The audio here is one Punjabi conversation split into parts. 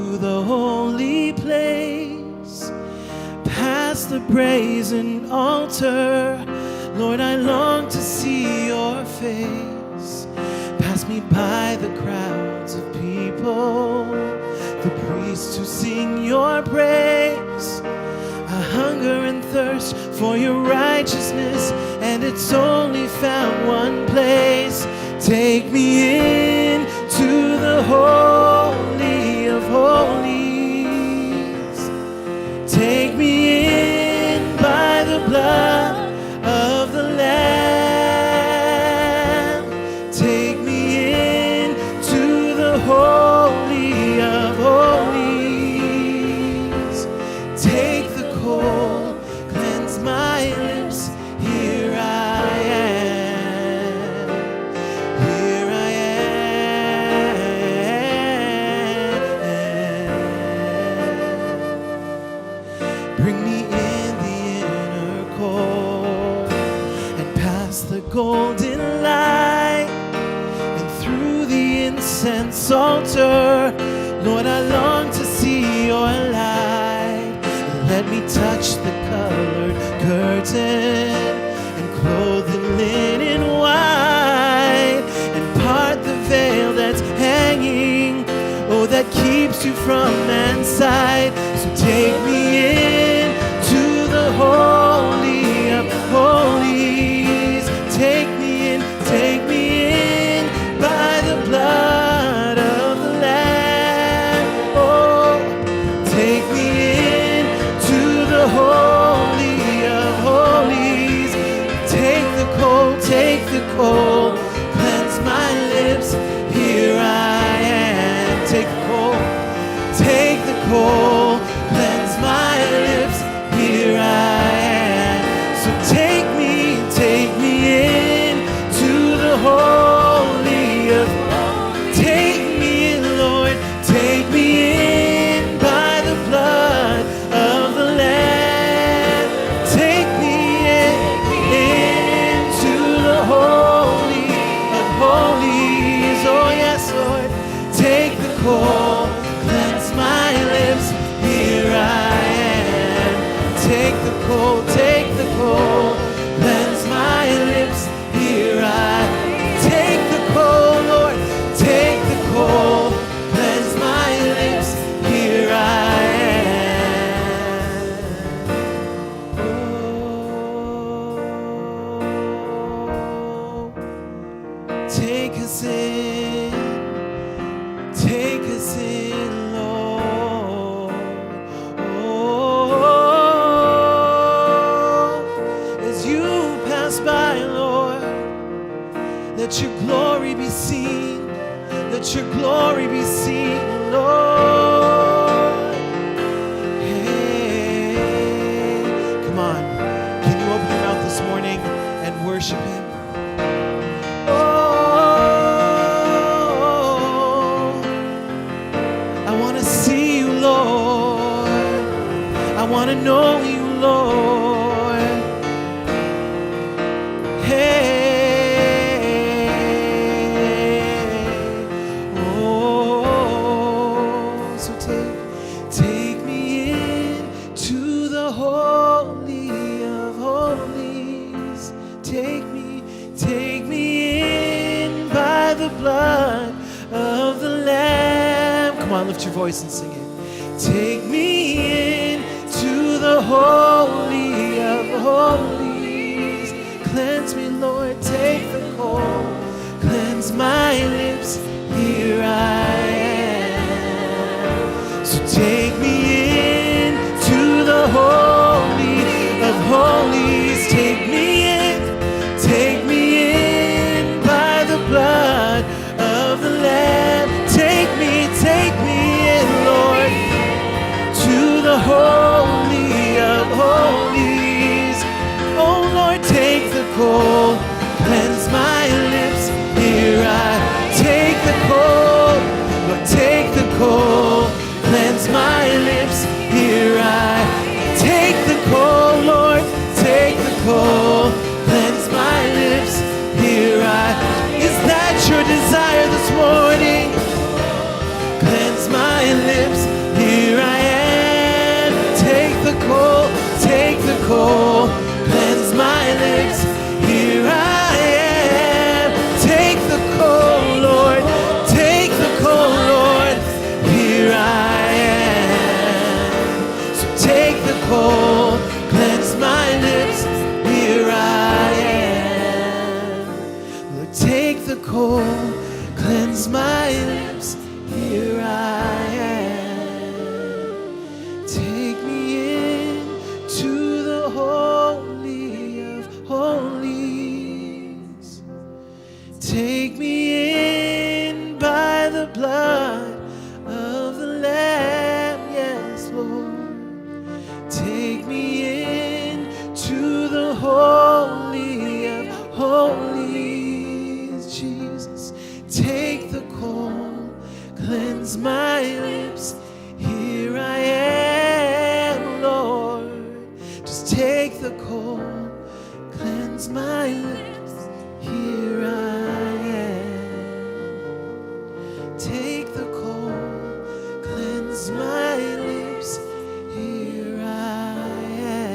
to the holy place, past the brazen altar. Lord, I long to see your face. Pass me by the crowds of people, the priests who sing your praise. I hunger and thirst for your righteousness, and it's only found one place. Take me in to the holy of holies. Take me in by the blood of the Lamb. Take me in to the holy of holies. Take the coal, cleanse my lips. Here I am. Here I am. Bring me in the inner court and past the golden light and through the incense altar. Lord, I long to see your light. Let me touch the colored curtain and clothe the linen white and part the veil that's hanging, oh, that keeps you from man's sight. So take me in to the holy of holies. Take me in by the blood of the Lamb. Oh, take me in to the holy of holies. Take the coal, cleanse my lips. Here I am. Take the coal, cleanse my lips. Here I am. So take me in to the holy of holies. Take me in, Lord, take me in by the blood of the Lamb. Take me in to the holy of holies. Oh yes, Lord, take the coal, cleanse my lips. Here I am. Take the coal, cleanse my lips. Here I take the coal, Lord, take the coal, cleanse my lips. Here I am. Oh, take us in, Lord. Oh, as you pass by, Lord, let your glory be seen. Let your glory be seen, Lord. Hey, come on. Can you open your mouth this morning and worship him? Oh, I want to see you, Lord. I want to know you, Lord. Hey. Take me in to the holy of holies. Take me in by the blood of the Lamb. Come on, lift your voice and sing it. Take me in to the holy of holies. Cleanse me, Lord, take the coal, cleanse my lips. Here I am. So take me in to the holy of holies. Take me in by the blood of the Lamb. Take me in, Lord, to the holy of holies. Oh Lord, take the coal, cleanse my lips. Here I take the coal, coal, cleanse my lips. Here I am. Take the coal, Lord. Take the coal, Lord. Here I am. So take the coal, cleanse my lips. Here I am. Lord, take the coal, cleanse my lips. Here I am. Take me in to the Holy of Holies. Take me in by the blood of the Lamb, yes, Lord. Take me in to the Holy of Holies, Jesus. Take the coal, cleanse my lips. Here I am, Lord. Just take the coal, cleanse my lips. Here I am. Take the coal, cleanse my lips. Here I am.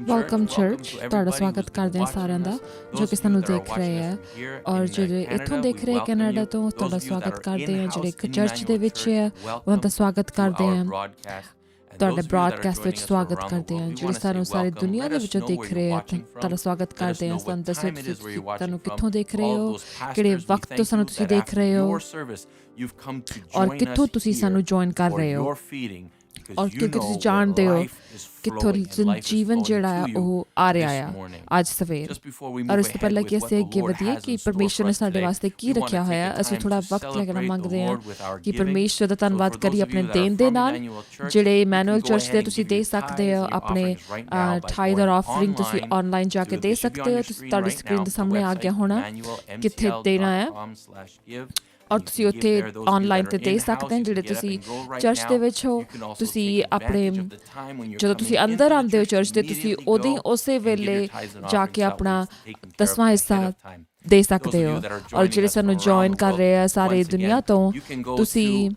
Welcome church, ਤੁਹਾਡਾ ਸਵਾਗਤ ਕਰਦੇ ਹਾਂ ਸਾਰਿਆਂ ਦਾ ਜੋ ਕਿ ਸਾਨੂੰ ਦੇਖ ਰਹੇ ਹੈ ਔਰ ਜਿਹੜੇ ਇੱਥੋਂ ਦੇਖ ਰਹੇ ਕੈਨੇਡਾ ਤੋਂ, ਤੁਹਾਡਾ ਸਵਾਗਤ ਕਰਦੇ ਹਾਂ। ਜਿਹੜੇ ਇੱਕ ਚਰਚ ਦੇ ਵਿੱਚ ਹੈ ਉਹਨਾਂ ਦਾ ਸਵਾਗਤ ਕਰਦੇ ਹਾਂ, ਤੁਹਾਡੇ ਬ੍ਰੌਡਕਾਸਟ ਵਿੱਚ ਸਵਾਗਤ ਕਰਦੇ ਹਾਂ। ਜਿਹੜੇ ਸਾਨੂੰ ਸਾਰੀ ਦੁਨੀਆ ਦੇ ਵਿੱਚੋਂ ਦੇਖ ਰਹੇ ਆ ਤੁਹਾਡਾ ਸਵਾਗਤ ਕਰਦੇ ਹਾਂ। ਸਾਨੂੰ ਦੱਸੋ ਤੁਸੀਂ ਤੁਹਾਨੂੰ ਕਿੱਥੋਂ ਦੇਖ ਰਹੇ ਹੋ, ਕਿਹੜੇ ਵਕਤ ਤੋਂ ਸਾਨੂੰ ਤੁਸੀਂ ਦੇਖ ਰਹੇ ਹੋ ਔਰ ਕਿੱਥੋਂ ਤੁਸੀਂ ਸਾਨੂੰ ਜੁਆਇਨ ਕਰ ਰਹੇ ਹੋ ਔਰ ਕਿਉਂਕਿ ਤੁਸੀਂ ਜਾਣਦੇ ਹੋ ਕਿੱਥੋਂ ਜੀਵਨ ਜਿਹੜਾ ਆ ਉਹ ਆ ਰਿਹਾ ਆ ਅੱਜ ਸਵੇਰ। ਔਰ ਇਸ ਤੋਂ ਪਹਿਲਾਂ ਕਿ ਅਸੀਂ ਅੱਗੇ ਵਧੀਏ ਕਿ ਪਰਮੇਸ਼ਵਰ ਨੇ ਸਾਡੇ ਵਾਸਤੇ ਕੀ ਰੱਖਿਆ ਹੋਇਆ, ਅਸੀਂ ਥੋੜ੍ਹਾ ਵਕਤ ਲੱਗਣਾ ਮੰਗਦੇ ਹਾਂ ਕਿ ਪਰਮੇਸ਼ਵਰ ਦਾ ਧੰਨਵਾਦ ਕਰੀਏ ਆਪਣੇ ਦੇਣ ਦੇ ਨਾਲ। ਜਿਹੜੇ ਮੈਨੂਅਲ ਚਰਚ ਦੇ ਤੁਸੀਂ ਦੇ ਸਕਦੇ ਹੋ ਆਪਣੇ ਟਾਈਥ ਔਰ ਆਫਰਿੰਗ ਤੁਸੀਂ ਆਨਲਾਈਨ ਜਾ ਕੇ ਦੇ ਸਕਦੇ ਹੋ। ਤੁਸੀਂ ਤੁਹਾਡੀ ਸਕਰੀਨ ਦੇ ਸਾਹਮਣੇ ਆ ਗਿਆ ਹੋਣਾ ਕਿੱਥੇ ਦੇਣਾ ਹੈ ਔਰ ਤੁਸੀਂ ਉੱਥੇ ਆਨਲਾਈਨ 'ਤੇ ਦੇ ਸਕਦੇ ਹੋ। ਜਿਹੜੇ ਤੁਸੀਂ ਚਰਚ ਦੇ ਵਿੱਚ ਹੋ, ਤੁਸੀਂ ਆਪਣੇ ਜਦੋਂ ਤੁਸੀਂ ਅੰਦਰ ਆਉਂਦੇ ਹੋ ਚਰਚ ਦੇ, ਤੁਸੀਂ ਉਸੇ ਵੇਲੇ ਜਾ ਕੇ ਆਪਣਾ 10ਵਾਂ ਹਿੱਸਾ ਦੇ ਸਕਦੇ ਹੋ। ਔਰ ਜਿਹੜੇ ਸਾਨੂੰ ਜੁਆਇਨ ਕਰ ਰਹੇ ਆ ਸਾਰੇ ਦੁਨੀਆ ਤੋਂ, ਤੁਸੀਂ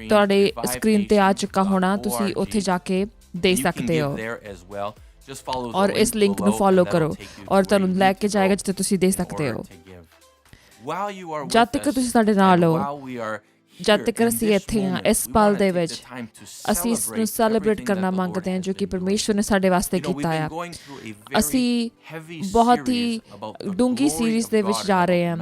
ਤੁਹਾਡੇ ਸਕਰੀਨ 'ਤੇ ਆ ਚੁੱਕਾ ਹੋਣਾ, ਤੁਸੀਂ ਉੱਥੇ ਜਾ ਕੇ ਦੇ ਸਕਦੇ ਹੋ ਔਰ ਇਸ ਲਿੰਕ ਨੂੰ ਫੋਲੋ ਕਰੋ ਔਰ ਤੁਹਾਨੂੰ ਲੈ ਕੇ ਜਾਏਗਾ ਜਿੱਥੇ ਤੁਸੀਂ ਦੇ ਸਕਦੇ ਹੋ। ਜਦ ਤੱਕ ਤੁਸੀਂ ਸਾਡੇ ਨਾਲ ਹੋ, ਜਦ ਤੱਕ ਅਸੀਂ ਇੱਥੇ ਹਾਂ ਇਸ ਪਲ ਦੇ ਵਿੱਚ, ਅਸੀਂ ਇਸ ਨੂੰ ਸੈਲੀਬ੍ਰੇਟ ਕਰਨਾ ਮੰਗਦੇ ਹਾਂ ਜੋ ਕਿ ਪਰਮੇਸ਼ਵਰ ਨੇ ਸਾਡੇ ਵਾਸਤੇ ਕੀਤਾ ਆ। ਅਸੀਂ ਬਹੁਤ ਹੀ ਡੂੰਘੀ ਸੀਰੀਜ਼ ਦੇ ਵਿੱਚ ਜਾ ਰਹੇ ਹਾਂ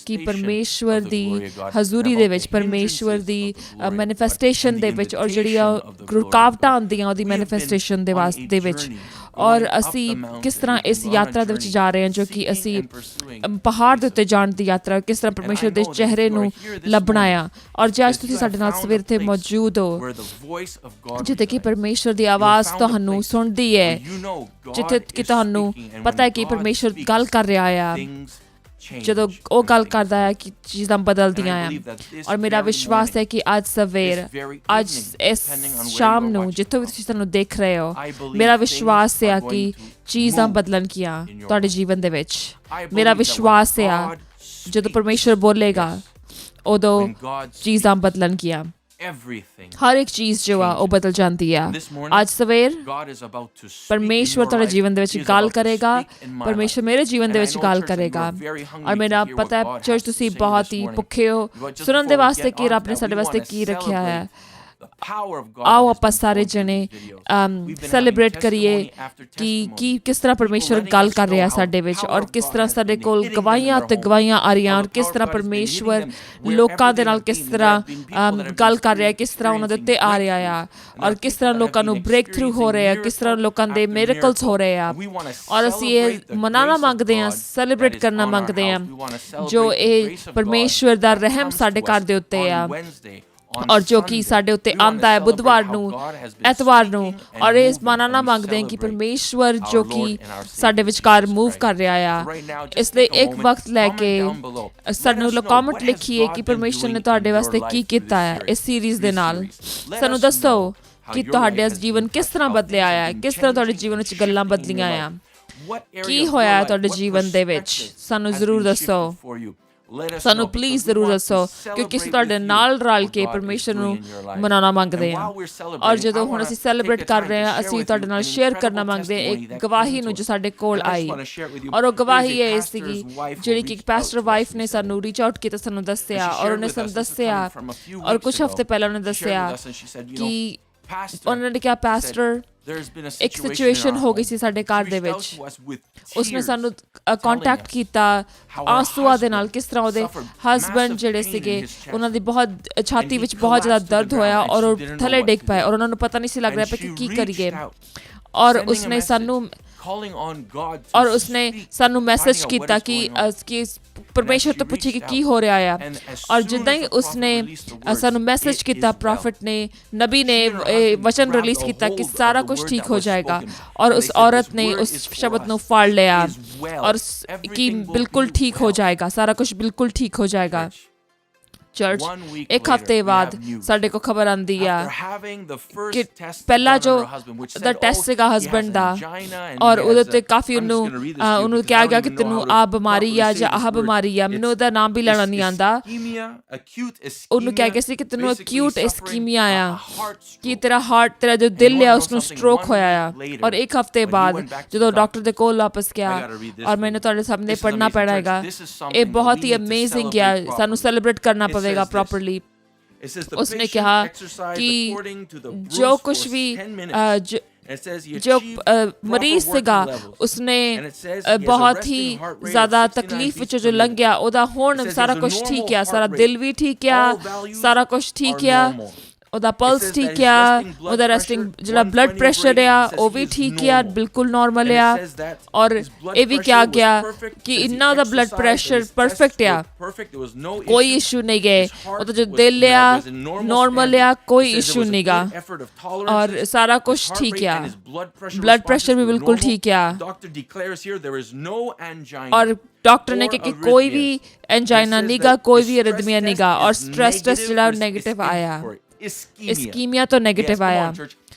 ਕਿ ਪਰਮੇਸ਼ਵਰ ਦੀ ਹਜ਼ੂਰੀ ਦੇ ਵਿੱਚ, ਪਰਮੇਸ਼ਵਰ ਦੀ ਮੈਨੀਫੈਸਟੇਸ਼ਨ ਦੇ ਵਿੱਚ ਔਰ ਜਿਹੜੀਆਂ ਰੁਕਾਵਟਾਂ ਆਉਂਦੀਆਂ ਉਹਦੀ ਮੈਨੀਫੈਸਟੇਸ਼ਨ ਦੇ ਵਿੱਚ, ਔਰ ਅਸੀਂ ਕਿਸ ਤਰ੍ਹਾਂ ਇਸ ਯਾਤਰਾ ਦੇ ਵਿੱਚ ਜਾ ਰਹੇ ਹਾਂ ਜੋ ਕਿ ਅਸੀਂ ਪਹਾੜ ਦੇ ਉੱਤੇ ਜਾਣ ਦੀ ਯਾਤਰਾ, ਕਿਸ ਤਰ੍ਹਾਂ ਪਰਮੇਸ਼ਵਰ ਦੇ ਚਿਹਰੇ ਨੂੰ ਲੱਭਣਾ ਆ। ਔਰ ਜੇ ਅੱਜ ਤੁਸੀਂ ਸਾਡੇ ਨਾਲ ਸਵੇਰ 'ਤੇ ਮੌਜੂਦ ਹੋ ਜਿੱਥੇ ਕਿ ਪਰਮੇਸ਼ਵਰ ਦੀ ਆਵਾਜ਼ ਤੁਹਾਨੂੰ ਸੁਣਦੀ ਹੈ, ਜਿੱਥੇ ਕਿ ਤੁਹਾਨੂੰ ਪਤਾ ਹੈ ਕਿ ਪਰਮੇਸ਼ਵਰ ਗੱਲ ਕਰ ਰਿਹਾ ਆ, ਜਦੋਂ ਉਹ ਗੱਲ ਕਰਦਾ ਹੈ ਕਿ ਚੀਜ਼ਾਂ ਬਦਲਦੀਆਂ ਆ। ਔਰ ਮੇਰਾ ਵਿਸ਼ਵਾਸ ਹੈ ਕਿ ਅੱਜ ਸਵੇਰ, ਅੱਜ ਇਸ ਸ਼ਾਮ ਨੂੰ ਜਿੱਥੋਂ ਵੀ ਤੁਸੀਂ ਸਾਨੂੰ ਦੇਖ ਰਹੇ ਹੋ, ਮੇਰਾ ਵਿਸ਼ਵਾਸ ਹੈ ਕਿ ਚੀਜ਼ਾਂ ਬਦਲਣਗੀਆਂ ਤੁਹਾਡੇ ਜੀਵਨ ਦੇ ਵਿੱਚ। ਮੇਰਾ ਵਿਸ਼ਵਾਸ ਹੈ ਜਦੋਂ ਪਰਮੇਸ਼ਵਰ ਬੋਲੇਗਾ ਉਦੋਂ ਚੀਜ਼ਾਂ ਬਦਲਣਗੀਆਂ। ਹਰ ਇੱਕ ਚੀਜ਼ ਜੋ ਆ ਉਹ ਬਦਲ ਜਾਂਦੀ ਆ। ਅੱਜ ਸਵੇਰ ਪਰਮੇਸ਼ਵਰ ਤੁਹਾਡੇ ਜੀਵਨ ਦੇ ਵਿੱਚ ਗੱਲ ਕਰੇਗਾ, ਪਰਮੇਸ਼ਵਰ ਮੇਰੇ ਜੀਵਨ ਦੇ ਵਿੱਚ ਗੱਲ ਕਰੇਗਾ। ਔਰ ਮੇਰਾ ਪਤਾ ਹੈ ਚਰਚ ਤੁਸੀਂ ਬਹੁਤ ਹੀ ਭੁੱਖੇ ਹੋ ਸੁਣਨ ਦੇ ਵਾਸਤੇ ਕਿ ਰੱਬ ਨੇ ਸਾਡੇ ਵਾਸਤੇ ਕੀ ਰੱਖਿਆ ਹੈ। ਆਓ ਆਪਾਂ ਸਾਰੇ ਜਣੇ ਸੈਲੀਬ੍ਰੇਟ ਕਰੀਏ ਕਿ ਕਿਸ ਤਰ੍ਹਾਂ ਪਰਮੇਸ਼ਵਰ ਗੱਲ ਕਰ ਰਿਹਾ ਸਾਡੇ ਵਿੱਚ ਔਰ ਕਿਸ ਤਰ੍ਹਾਂ ਸਾਡੇ ਕੋਲ ਗਵਾਹੀਆਂ ਤੇ ਗਵਾਹੀਆਂ ਆ ਰਹੀਆਂ ਔਰ ਕਿਸ ਤਰ੍ਹਾਂ ਪਰਮੇਸ਼ਵਰ ਲੋਕਾਂ ਦੇ ਨਾਲ ਕਿਸ ਤਰ੍ਹਾਂ ਗੱਲ ਕਰ ਰਿਹਾ, ਕਿਸ ਤਰ੍ਹਾਂ ਉਹਨਾਂ ਦੇ ਉੱਤੇ ਆ ਰਿਹਾ ਆ ਔਰ ਕਿਸ ਤਰ੍ਹਾਂ ਲੋਕਾਂ ਨੂੰ ਬ੍ਰੇਕ ਥਰੂ ਹੋ ਰਿਹਾ, ਕਿਸ ਤਰ੍ਹਾਂ ਲੋਕਾਂ ਦੇ ਮਿਰੇਕਲਸ ਹੋ ਰਹੇ ਆ। ਔਰ ਅਸੀਂ ਇਹ ਮਨਾਉਣਾ ਮੰਗਦੇ ਹਾਂ, ਸੈਲੀਬ੍ਰੇਟ ਕਰਨਾ ਮੰਗਦੇ ਹਾਂ ਜੋ ਇਹ ਪਰਮੇਸ਼ਵਰ ਦਾ ਰਹਿਮ ਸਾਡੇ ਘਰ ਦੇ ਉੱਤੇ ਆ ਔਰ ਜੋ ਕਿ ਸਾਡੇ ਉੱਤੇ ਆਉਂਦਾ ਹੈ ਬੁੱਧਵਾਰ ਨੂੰ, ਐਤਵਾਰ ਨੂੰ। ਔਰ ਇਸ ਮਨਾਉਣਾ ਮੰਗਦੇ ਹਾਂ ਕਿ ਪਰਮੇਸ਼ਵਰ ਜੋ ਕਿ ਸਾਡੇ ਵਿਚਕਾਰ ਮੂਵ ਕਰ ਰਿਹਾ ਆ। ਇਸ ਲਈ ਇੱਕ ਵਕਤ ਲੈ ਕੇ ਸਾਨੂੰ ਕਮੈਂਟ ਲਿਖੀਏ ਕਿ ਪਰਮੇਸ਼ਵਰ ਨੇ ਤੁਹਾਡੇ ਵਾਸਤੇ ਕੀ ਕੀਤਾ ਹੈ ਇਸ ਸੀਰੀਜ਼ ਦੇ ਨਾਲ। ਸਾਨੂੰ ਦੱਸੋ ਕਿ ਤੁਹਾਡੇ ਜੀਵਨ ਕਿਸ ਤਰ੍ਹਾਂ ਬਦਲਿਆ ਆ, ਕਿਸ ਤਰ੍ਹਾਂ ਤੁਹਾਡੇ ਜੀਵਨ ਵਿੱਚ ਗੱਲਾਂ ਬਦਲੀਆਂ ਆ। ਕੀ ਹੋਇਆ ਤੁਹਾਡੇ ਜੀਵਨ ਦੇ ਵਿੱਚ, ਸਾਨੂੰ ਜ਼ਰੂਰ ਦੱਸੋ, ਸਾਨੂੰ ਪਲੀਜ਼ ਜ਼ਰੂਰ ਦੱਸੋ, ਕਿਉਂਕਿ ਅਸੀਂ ਤੁਹਾਡੇ ਨਾਲ ਰਲ ਕੇ ਪਰਮੇਸ਼ਰ ਨੂੰ ਮਨਾਉਣਾ ਮੰਗਦੇ ਹਾਂ। ਔਰ ਜਦੋਂ ਹੁਣ ਅਸੀਂ ਸੈਲੀਬ੍ਰੇਟ ਕਰ ਰਹੇ ਹਾਂ, ਅਸੀਂ ਤੁਹਾਡੇ ਨਾਲ ਸ਼ੇਅਰ ਕਰਨਾ ਮੰਗਦੇ ਹਾਂ ਇੱਕ ਗਵਾਹੀ ਨੂੰ ਜੋ ਸਾਡੇ ਕੋਲ ਆਈ। ਔਰ ਉਹ ਗਵਾਹੀ ਇਹ ਸੀਗੀ ਜਿਹੜੀ ਕਿ ਇੱਕ ਪੈਸਟਰ ਵਾਈਫ ਨੇ ਸਾਨੂੰ ਰੀਚ ਆਊਟ ਕੀਤਾ, ਸਾਨੂੰ ਦੱਸਿਆ, ਔਰ ਉਹਨੇ ਸਾਨੂੰ ਦੱਸਿਆ, ਔਰ ਕੁਝ ਹਫ਼ਤੇ ਪਹਿਲਾਂ ਉਹਨੇ ਦੱਸਿਆ ਕਿ ਉਹਨਾਂ ਨੇ ਕਿਹਾ, ਪੈਸਟਰ ਇੱਕ ਸਿਚੁਏਸ਼ਨ ਹੋ ਗਈ ਸੀ ਸਾਡੇ ਘਰ ਦੇ ਵਿੱਚ। ਉਸਨੇ ਸਾਨੂੰ ਕੰਟੈਕਟ ਕੀਤਾ ਆਂਸੂਆਂ ਦੇ ਨਾਲ, ਕਿਸ ਤਰ੍ਹਾਂ ਉਹਦੇ ਹਸਬੈਂਡ ਜਿਹੜੇ ਸੀਗੇ ਉਹਨਾਂ ਦੀ ਬਹੁਤ ਛਾਤੀ ਵਿੱਚ ਬਹੁਤ ਜ਼ਿਆਦਾ ਦਰਦ ਹੋਇਆ ਔਰ ਉਹ ਥੱਲੇ ਡਿੱਗ ਪਏ ਔਰ ਉਹਨਾਂ ਨੂੰ ਪਤਾ ਨਹੀਂ ਸੀ ਲੱਗ ਰਿਹਾ ਕਿ ਕੀ ਕਰੀਏ। ਔਰ ਉਸਨੇ ਸਾਨੂੰ ਮੈਸੇਜ ਕੀਤਾ ਕਿ ਪਰਮੇਸ਼ਰ ਤੋਂ ਪੁੱਛੇ ਕਿ ਕੀ ਹੋ ਰਿਹਾ ਆ। ਔਰ ਜਿੱਦਾਂ ਹੀ ਉਸਨੇ ਸਾਨੂੰ ਮੈਸੇਜ ਕੀਤਾ, ਪ੍ਰੋਫਿਟ ਨੇ, ਨਬੀ ਨੇ ਵਚਨ ਰਿਲੀਜ਼ ਕੀਤਾ ਕਿ ਸਾਰਾ ਕੁਝ ਠੀਕ ਹੋ ਜਾਏਗਾ। ਔਰ ਉਸ ਔਰਤ ਨੇ ਉਸ ਸ਼ਬਦ ਨੂੰ ਫੜ ਲਿਆ ਔਰ ਕਿ ਬਿਲਕੁਲ ਠੀਕ ਹੋ ਜਾਏਗਾ, ਸਾਰਾ ਕੁਝ ਬਿਲਕੁਲ ਠੀਕ ਹੋ ਜਾਏਗਾ। ਚਰਚ ਇੱਕ ਹਫ਼ਤੇ ਬਾਅਦ ਸਾਡੇ ਕੋਲ ਖਬਰ ਆਉਂਦੀ ਆ ਕਿ ਪਹਿਲਾ ਜੋ ਦਾ ਟੈਸਟ ਸੀਗਾ ਹਸਬੈਂਡ ਦਾ, ਔਰ ਉਹਦੇ ਉੱਤੇ ਕਾਫੀ ਉਹਨੂੰ ਕਿਹਾ ਗਿਆ ਕਿ ਤੈਨੂੰ ਆਹ ਬਿਮਾਰੀ ਆ ਜਾਂ ਆਹ ਬਿਮਾਰੀ ਆ, ਮੈਨੂੰ ਉਹਦਾ ਨਾਮ ਵੀ ਲੈਣਾ ਨਹੀਂ ਆਉਂਦਾ। ਉਹਨੂੰ ਕਿਹਾ ਗਿਆ ਸੀ ਕਿ ਤੈਨੂੰ ਅਕਿਊਟ ਇਸਕੀਮੀਆ ਆ, ਕਿ ਤੇਰਾ ਜੋ ਦਿਲ ਆ ਉਸਨੂੰ ਸਟ੍ਰੋਕ ਹੋਇਆ ਆ। ਔਰ ਇੱਕ ਹਫ਼ਤੇ ਬਾਅਦ ਜਦੋਂ ਡਾਕਟਰ ਦੇ ਕੋਲ ਵਾਪਸ ਗਿਆ, ਔਰ ਮੈਨੂੰ ਤੁਹਾਡੇ ਸਾਹਮਣੇ ਪੜ੍ਹਨਾ ਪੈਣਾ ਹੈਗਾ, ਇਹ ਬਹੁਤ ਹੀ ਅਮੇਜ਼ਿੰਗ ਆ, ਸਾਨੂੰ ਸੈਲੀਬ੍ਰੇਟ ਕਰਨਾ ਪਵੇਗਾ ਪ੍ਰੋਪਰਲੀ। ਉਸਨੇ ਕਿਹਾ ਕਿ ਜੋ ਕੁਛ ਵੀ ਜੋ ਮਰੀਜ਼ ਸੀਗਾ ਉਸਨੇ ਬਹੁਤ ਹੀ ਜ਼ਿਆਦਾ ਤਕਲੀਫ ਵਿੱਚੋਂ ਜੋ ਲੰਘਿਆ, ਉਹਦਾ ਹੁਣ ਸਾਰਾ ਕੁਝ ਠੀਕ ਆ, ਸਾਰਾ ਦਿਲ ਵੀ ਠੀਕ ਆ, ਸਾਰਾ ਕੁਝ ਠੀਕ ਆ, ਉਹਦਾ ਪਲਸ ਠੀਕ ਆ, ਉਹਦਾ ਰੈਸਟਿੰਗ ਜਿਹੜਾ ਬਲੱਡ ਪ੍ਰੈਸ਼ਰ ਆ ਉਹ ਵੀ ਠੀਕ ਆ, ਬਿਲਕੁਲ ਨਾਰਮਲ ਆ। ਔਰ ਇਹ ਵੀ ਕਿਹਾ ਗਿਆ ਕਿ ਇੰਨਾ ਉਹਦਾ ਬਲੱਡ ਪ੍ਰੈਸ਼ਰ ਪਰਫੈਕਟ ਆ, ਕੋਈ ਇਸ਼ੂ ਨਹੀਂ ਗਏ, ਉਹਦਾ ਜੋ ਦਿਲ ਆ ਨਾਰਮਲ ਆ, ਕੋਈ ਇਸ਼ੂ ਨਹੀਂ ਗਾ, ਔਰ ਸਾਰਾ ਕੁਝ ਠੀਕ ਆ, ਬਲੱਡ ਪ੍ਰੈਸ਼ਰ ਵੀ ਬਿਲਕੁਲ ਠੀਕ ਆ। ਔਰ ਡਾਕਟਰ ਨੇ ਕਿਹਾ ਕਿ ਕੋਈ ਵੀ ਐਂਜਾਈਨਾ ਨਹੀਂ ਗਾ, ਕੋਈ ਵੀ ਅਰਿਥਮੀਆ ਨਹੀਂ ਗਾ, ਔਰ ਸਟ੍ਰੈਸ ਟੈਸਟ ਜਿਹੜਾ ਨੈਗੇਟਿਵ ਆਇਆ, ਇਸਕੀਮੀਆ ਤੋਂ ਨੈਗੇਟਿਵ ਆਇਆ।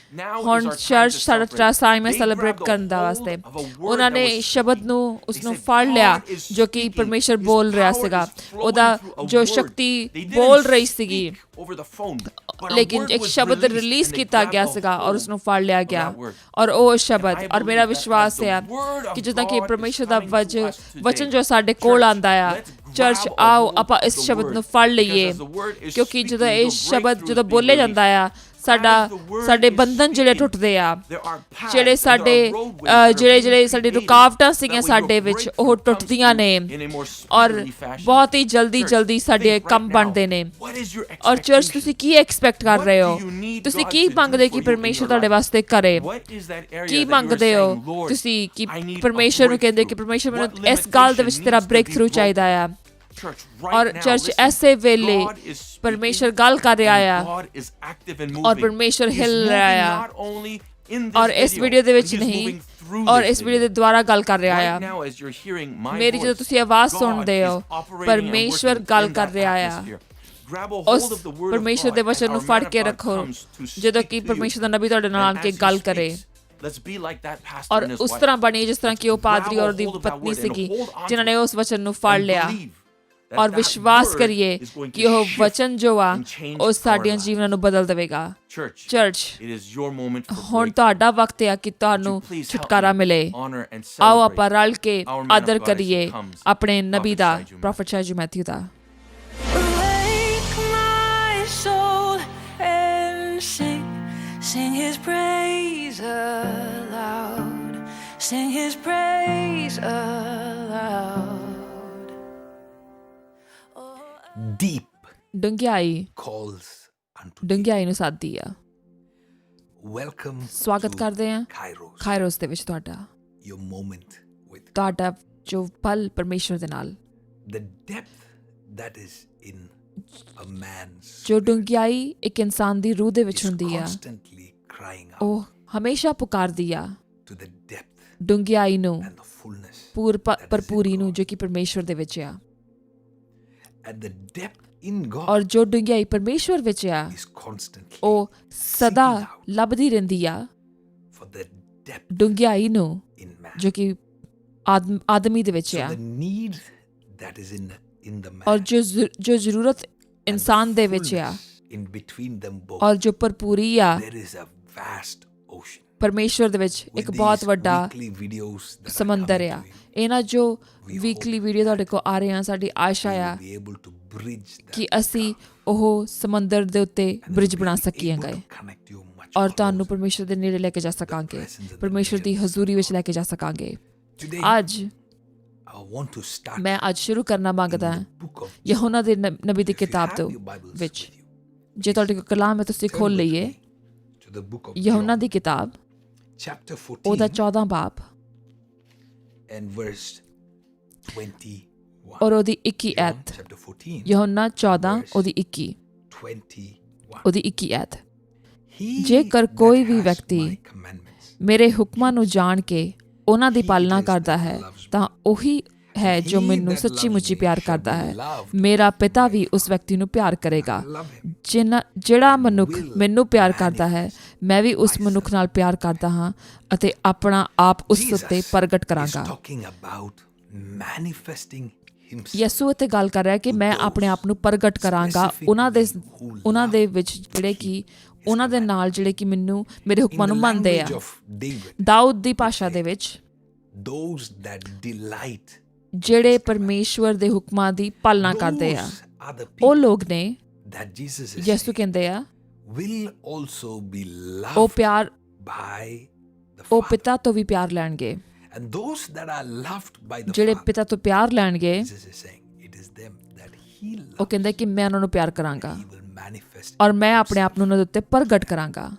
ਹੁਣ ਚਰਚ ਸਾਡਾ ਟਾਈਮ ਹੈ ਸੈਲੀਬ੍ਰੇਟ ਕਰਨ ਦਾ ਵਾਸਤੇ। ਉਹਨਾਂ ਨੇ ਸ਼ਬਦ ਨੂੰ ਉਸਨੂੰ ਫੜ ਲਿਆ ਜੋ ਕਿ ਪਰਮੇਸ਼ਰ ਬੋਲ ਰਿਹਾ ਸੀਗਾ, ਉਹਦਾ ਜੋ ਸ਼ਕਤੀ ਬੋਲ ਰਹੀ ਸੀਗੀ, ਲੇਕਿਨ ਇੱਕ ਸ਼ਬਦ ਰਿਲੀਜ਼ ਕੀਤਾ ਗਿਆ ਸੀਗਾ ਔਰ ਉਸਨੂੰ ਫੜ ਲਿਆ ਗਿਆ। ਔਰ ਉਹ ਸ਼ਬਦ, ਔਰ ਮੇਰਾ ਵਿਸ਼ਵਾਸ ਹੈ ਕਿ ਜਿੱਦਾਂ ਕਿ ਪਰਮੇਸ਼ਰ ਦਾ ਵਚਨ ਜੋ ਸਾਡੇ ਕੋਲ ਆਉਂਦਾ ਆ, ਚਰਚ ਆਓ ਆਪਾਂ ਇਸ ਸ਼ਬਦ ਨੂੰ ਫੜ ਲਈਏ, ਕਿਉਂਕਿ ਜਦੋਂ ਇਹ ਸ਼ਬਦ ਜਦੋਂ ਬੋਲਿਆ ਜਾਂਦਾ ਆ, ਸਾਡੇ ਬੰਧਨ ਜਿਹੜੇ ਟੁੱਟਦੇ ਆ, ਜਿਹੜੇ ਸਾਡੀ ਰੁਕਾਵਟਾਂ ਸੀਗੀਆਂ ਸਾਡੇ ਵਿੱਚ ਉਹ ਟੁੱਟਦੀਆਂ ਨੇ, ਔਰ ਬਹੁਤ ਹੀ ਜਲਦੀ ਸਾਡੇ ਕੰਮ ਬਣਦੇ ਨੇ। ਔਰ ਚਰਚ ਤੁਸੀਂ ਕੀ ਐਕਸਪੈਕਟ ਕਰ ਰਹੇ ਹੋ? ਤੁਸੀਂ ਕੀ ਮੰਗਦੇ ਕਿ ਪਰਮੇਸ਼ਰ ਤੁਹਾਡੇ ਵਾਸਤੇ ਕਰੇ? ਕੀ ਮੰਗਦੇ ਹੋ ਤੁਸੀਂ ਕਿ ਪਰਮੇਸ਼ਰ ਨੂੰ ਕਹਿੰਦੇ ਕਿ ਪਰਮੇਸ਼ਰ ਮੈਨੂੰ ਇਸ ਗੱਲ ਦੇ ਵਿੱਚ ਤੇਰਾ ਬ੍ਰੇਕ ਥਰੂ ਚਾਹੀਦਾ ਆ? ਔਰ ਚਰਚ ਐਸੇ ਵੇਲੇ ਪਰਮੇਸ਼ਰ ਗੱਲ ਕਰ ਰਿਹਾ ਆ ਔਰ ਪਰਮੇਸ਼ਰ ਹਿਲ ਰਿਹਾ ਆ, ਔਰ ਇਸ ਵੀਡੀਓ ਦੇ ਵਿੱਚ ਨਹੀਂ, ਔਰ ਇਸ ਵੀਡੀਓ ਦੇ ਦੁਆਰਾ ਗੱਲ ਕਰ ਰਿਹਾ ਆ। ਮੇਰੀ ਜਦੋਂ ਤੁਸੀਂ ਆਵਾਜ਼ ਸੁਣਦੇ ਹੋ, ਪਰਮੇਸ਼ਰ ਗੱਲ ਕਰ ਰਿਹਾ ਆ। ਉਸ ਪਰਮੇਸ਼ਰ ਦੇ ਵਚਨ ਨੂੰ ਫੜ ਕੇ ਰੱਖੋ ਜਦੋਂ ਕਿ ਪਰਮੇਸ਼ਰ ਦਾ ਨਬੀ ਤੁਹਾਡੇ ਨਾਲ ਆ ਕੇ ਗੱਲ ਕਰੇ, ਔਰ ਉਸ ਤਰ੍ਹਾਂ ਬਣੀ ਜਿਸ ਤਰ੍ਹਾਂ ਕਿ ਉਹ ਪਾਦਰੀ ਔਰ ਦੀ ਪਤਨੀ ਸੀਗੀ ਜਿਨ੍ਹਾਂ ਨੇ ਉਸ ਵਚਨ ਨੂੰ ਫੜ ਲਿਆ। ਔਰ ਵਿਸ਼ਵਾਸ ਕਰੀਏ ਕਿ ਉਹ ਵਚਨ ਜੋ ਆ ਉਹ ਸਾਡੀਆਂ ਜੀਵਨਾਂ ਨੂੰ ਬਦਲ ਦੇਵੇਗਾ। ਚਰਚ ਹੁਣ ਤੁਹਾਡਾ ਵਕਤ ਹੈ ਕਿ ਤੁਹਾਨੂੰ ਛੁਟਕਾਰਾ ਮਿਲੇ। ਆਓ ਆਪਾਂ ਰਲ ਕੇ ਆਦਰ ਕਰੀਏ ਆਪਣੇ ਨਬੀ ਦਾ, ਪ੍ਰੋਫੈਟ ਸ਼ਾਹ ਮੈਥਿਊ ਦਾ। Sing his praise aloud, sing his praise aloud. Deep ਡੂੰਘਾਈ calls unto ਡੂੰਘਾਈ ਨੂੰ ਸਾਧਦੀ ਆ। welcome ਸਵਾਗਤ to ਕਰਦੇ ਹਾਂ Kairos, ਖਾਇਰੋਸ ਦੇ ਵਿੱਚ ਤੁਹਾਡਾ ਤੁਹਾਡਾ ਜੋ ਪਲ ਪਰਮੇਸ਼ਰ ਦੇ ਨਾਲ। the depth that is in a man's ਜੋ ਡੂੰਘਾਈ ਇੱਕ ਇਨਸਾਨ ਦੀ ਰੂਹ ਦੇ ਵਿੱਚ ਹੁੰਦੀ ਆ, constantly crying out ਉਹ ਹਮੇਸ਼ਾ ਪੁਕਾਰਦੀ ਆ to the depth ਡੂੰਘਾਈ ਨੂੰ, and the fullness ਭਰਪੂਰੀ ਨੂੰ ਜੋ ਕਿ ਪਰਮੇਸ਼ਰ ਦੇ ਵਿੱਚ ਆ। and the depth in God ਔਰ ਜੋ ਡੂੰਘਾਈ ਪਰਮੇਸ਼ਰ ਵਿੱਚ ਆ is constantly ਉਹ ਸਦਾ ਲੱਭਦੀ ਰਹਿੰਦੀ ਆ for the depth ਡੂੰਘਾਈ ਨੂੰ in man. ਜੋ ਕਿ ਆਦਮੀ ਦੇ ਵਿੱਚ So ਆ, the need that is in the ਔਰ man ਜੋ ਜ਼ਰੂਰਤ ਇਨਸਾਨ ਦੇ ਵਿੱਚ ਆ, fullness in between them both, ਔਰ ਜੋ ਭਰਪੂਰੀ ਆ there is a vast ocean. ਪਰਮੇਸ਼ਵਰ ਦੇ ਵਿੱਚ With ਇੱਕ ਬਹੁਤ these ਵੱਡਾ weekly videos that are ਸਮੁੰਦਰ coming ਆ। to you, ਇਹਨਾਂ ਜੋ ਵੀਕਲੀ ਵੀਡੀਓ ਤੁਹਾਡੇ ਕੋਲ ਆ ਰਹੇ ਆ, ਸਾਡੀ ਆਸ਼ਾ ਆ you'll be able to bridge that ਕਿ ਅਸੀਂ ਉਹ ਸਮੁੰਦਰ ਦੇ ਉੱਤੇ ਬ੍ਰਿਜ ਬਣਾ ਸਕੀਏਂਗੇ able to connect you much ਔਰ closer. ਤੁਹਾਨੂੰ ਪਰਮੇਸ਼ਵਰ ਦੇ ਨੇੜੇ ਲੈ ਕੇ ਜਾ ਸਕਾਂਗੇ, ਪਰਮੇਸ਼ਵਰ ਦੀ ਹਜ਼ੂਰੀ ਵਿੱਚ ਲੈ ਕੇ ਜਾ ਸਕਾਂਗੇ। Today, ਅੱਜ I want to start ਮੈਂ ਅੱਜ ਸ਼ੁਰੂ ਕਰਨਾ in ਮੰਗਦਾ ਹਾਂ the book of ਯਹੋਨਾ ਦੇ ਨਬੀ ਦੀ If you ਕਿਤਾਬ have ਤੋਂ your Bibles ਵਿੱਚ। with you, ਜੇ ਤੁਹਾਡੇ ਕੋਲ ਕਲਾਮ ਹੈ ਤੁਸੀਂ turn ਖੋਲ with ਲਈਏ me to the book of ਯਹੋਨਾ John, ਦੀ ਕਿਤਾਬ chapter ਉਹਦਾ 14 14 ਬਾਬ and verse 21. ਔਰ ਉਹਦੀ 21 John ਐਤ। chapter 14, ਯਹੋਨਾ 14 ਉਹਦੀ 21 21. ਉਹਦੀ 21 ਐਤ। He ਜੇਕਰ that ਕੋਈ ਵੀ has ਵਿਅਕਤੀ my commandments ਮੇਰੇ ਹੁਕਮਾਂ ਨੂੰ ਜਾਣ ਕੇ ਉਹਨਾਂ ਦੀ ਪਾਲਣਾ ਕਰਦਾ ਹੈ ਤਾਂ ਉਹੀ ਹੈ ਜੋ ਮੈਨੂੰ ਸੱਚੀ ਮੁੱਚੀ ਪਿਆਰ ਕਰਦਾ ਹੈ। ਮੇਰਾ ਪਿਤਾ ਵੀ ਉਸ ਵਿਅਕਤੀ ਨੂੰ ਪਿਆਰ ਕਰੇਗਾ। love him. ਜਿਹੜਾ ਮਨੁੱਖ ਮੈਨੂੰ ਪਿਆਰ ਕਰਦਾ ਹੈ, ਮੈਂ ਵੀ ਉਸ ਮਨੁੱਖ ਨਾਲ ਪਿਆਰ ਕਰਦਾ ਹਾਂ ਅਤੇ ਆਪਣਾ ਆਪ ਉਸ ਉੱਤੇ Jesus ਪ੍ਰਗਟ is ਕਰਾਂਗਾ। talking about manifesting himself. ਯਿਸੂ ਇੱਥੇ ਗੱਲ ਕਰ ਰਿਹਾ ਕਿ ਮੈਂ ਆਪਣੇ ਆਪ ਨੂੰ ਪ੍ਰਗਟ ਕਰਾਂਗਾ ਉਹਨਾਂ ਦੇ ਵਿੱਚ ਜਿਹੜੇ ਕਿ ਉਹਨਾਂ ਦੇ ਨਾਲ ਜਿਹੜੇ ਕਿ ਮੈਨੂੰ ਮੇਰੇ In ਹੁਕਮਾਂ the ਨੂੰ ਮੰਨਦੇ ਆ। language of David, ਦਾਊਦ ਦੀ ਭਾਸ਼ਾ ਦੇ ਵਿੱਚ those that delight, ਜਿਹੜੇ ਪਰਮੇਸ਼ਵਰ ਦੇ ਹੁਕਮਾਂ ਦੀ ਪਾਲਣਾ ਕਰਦੇ ਆ, those are the ਉਹ people ਲੋਕ ਨੇ, that Jesus is ਯਿਸੂ saying ਕਹਿੰਦੇ ਆ, will also be ਉਹ loved ਪਿਆਰ by the ਉਹ Father. ਪਿਤਾ ਤੋਂ ਵੀ ਪਿਆਰ ਲੈਣਗੇ। And those that are loved by the ਜਿਹੜੇ Father, ਪਿਤਾ ਤੋਂ ਪਿਆਰ ਲੈਣਗੇ, Jesus is saying, it is them that he ਉਹ loves. ਕਹਿੰਦੇ ਕਿ ਮੈਂ ਉਹਨਾਂ ਨੂੰ ਪਿਆਰ ਕਰਾਂਗਾ He will manifest. ਔਰ ਮੈਂ ਆਪਣੇ ਆਪ ਨੂੰ ਉਹਨਾਂ ਦੇ ਉੱਤੇ ਪ੍ਰਗਟ ਕਰਾਂਗਾ।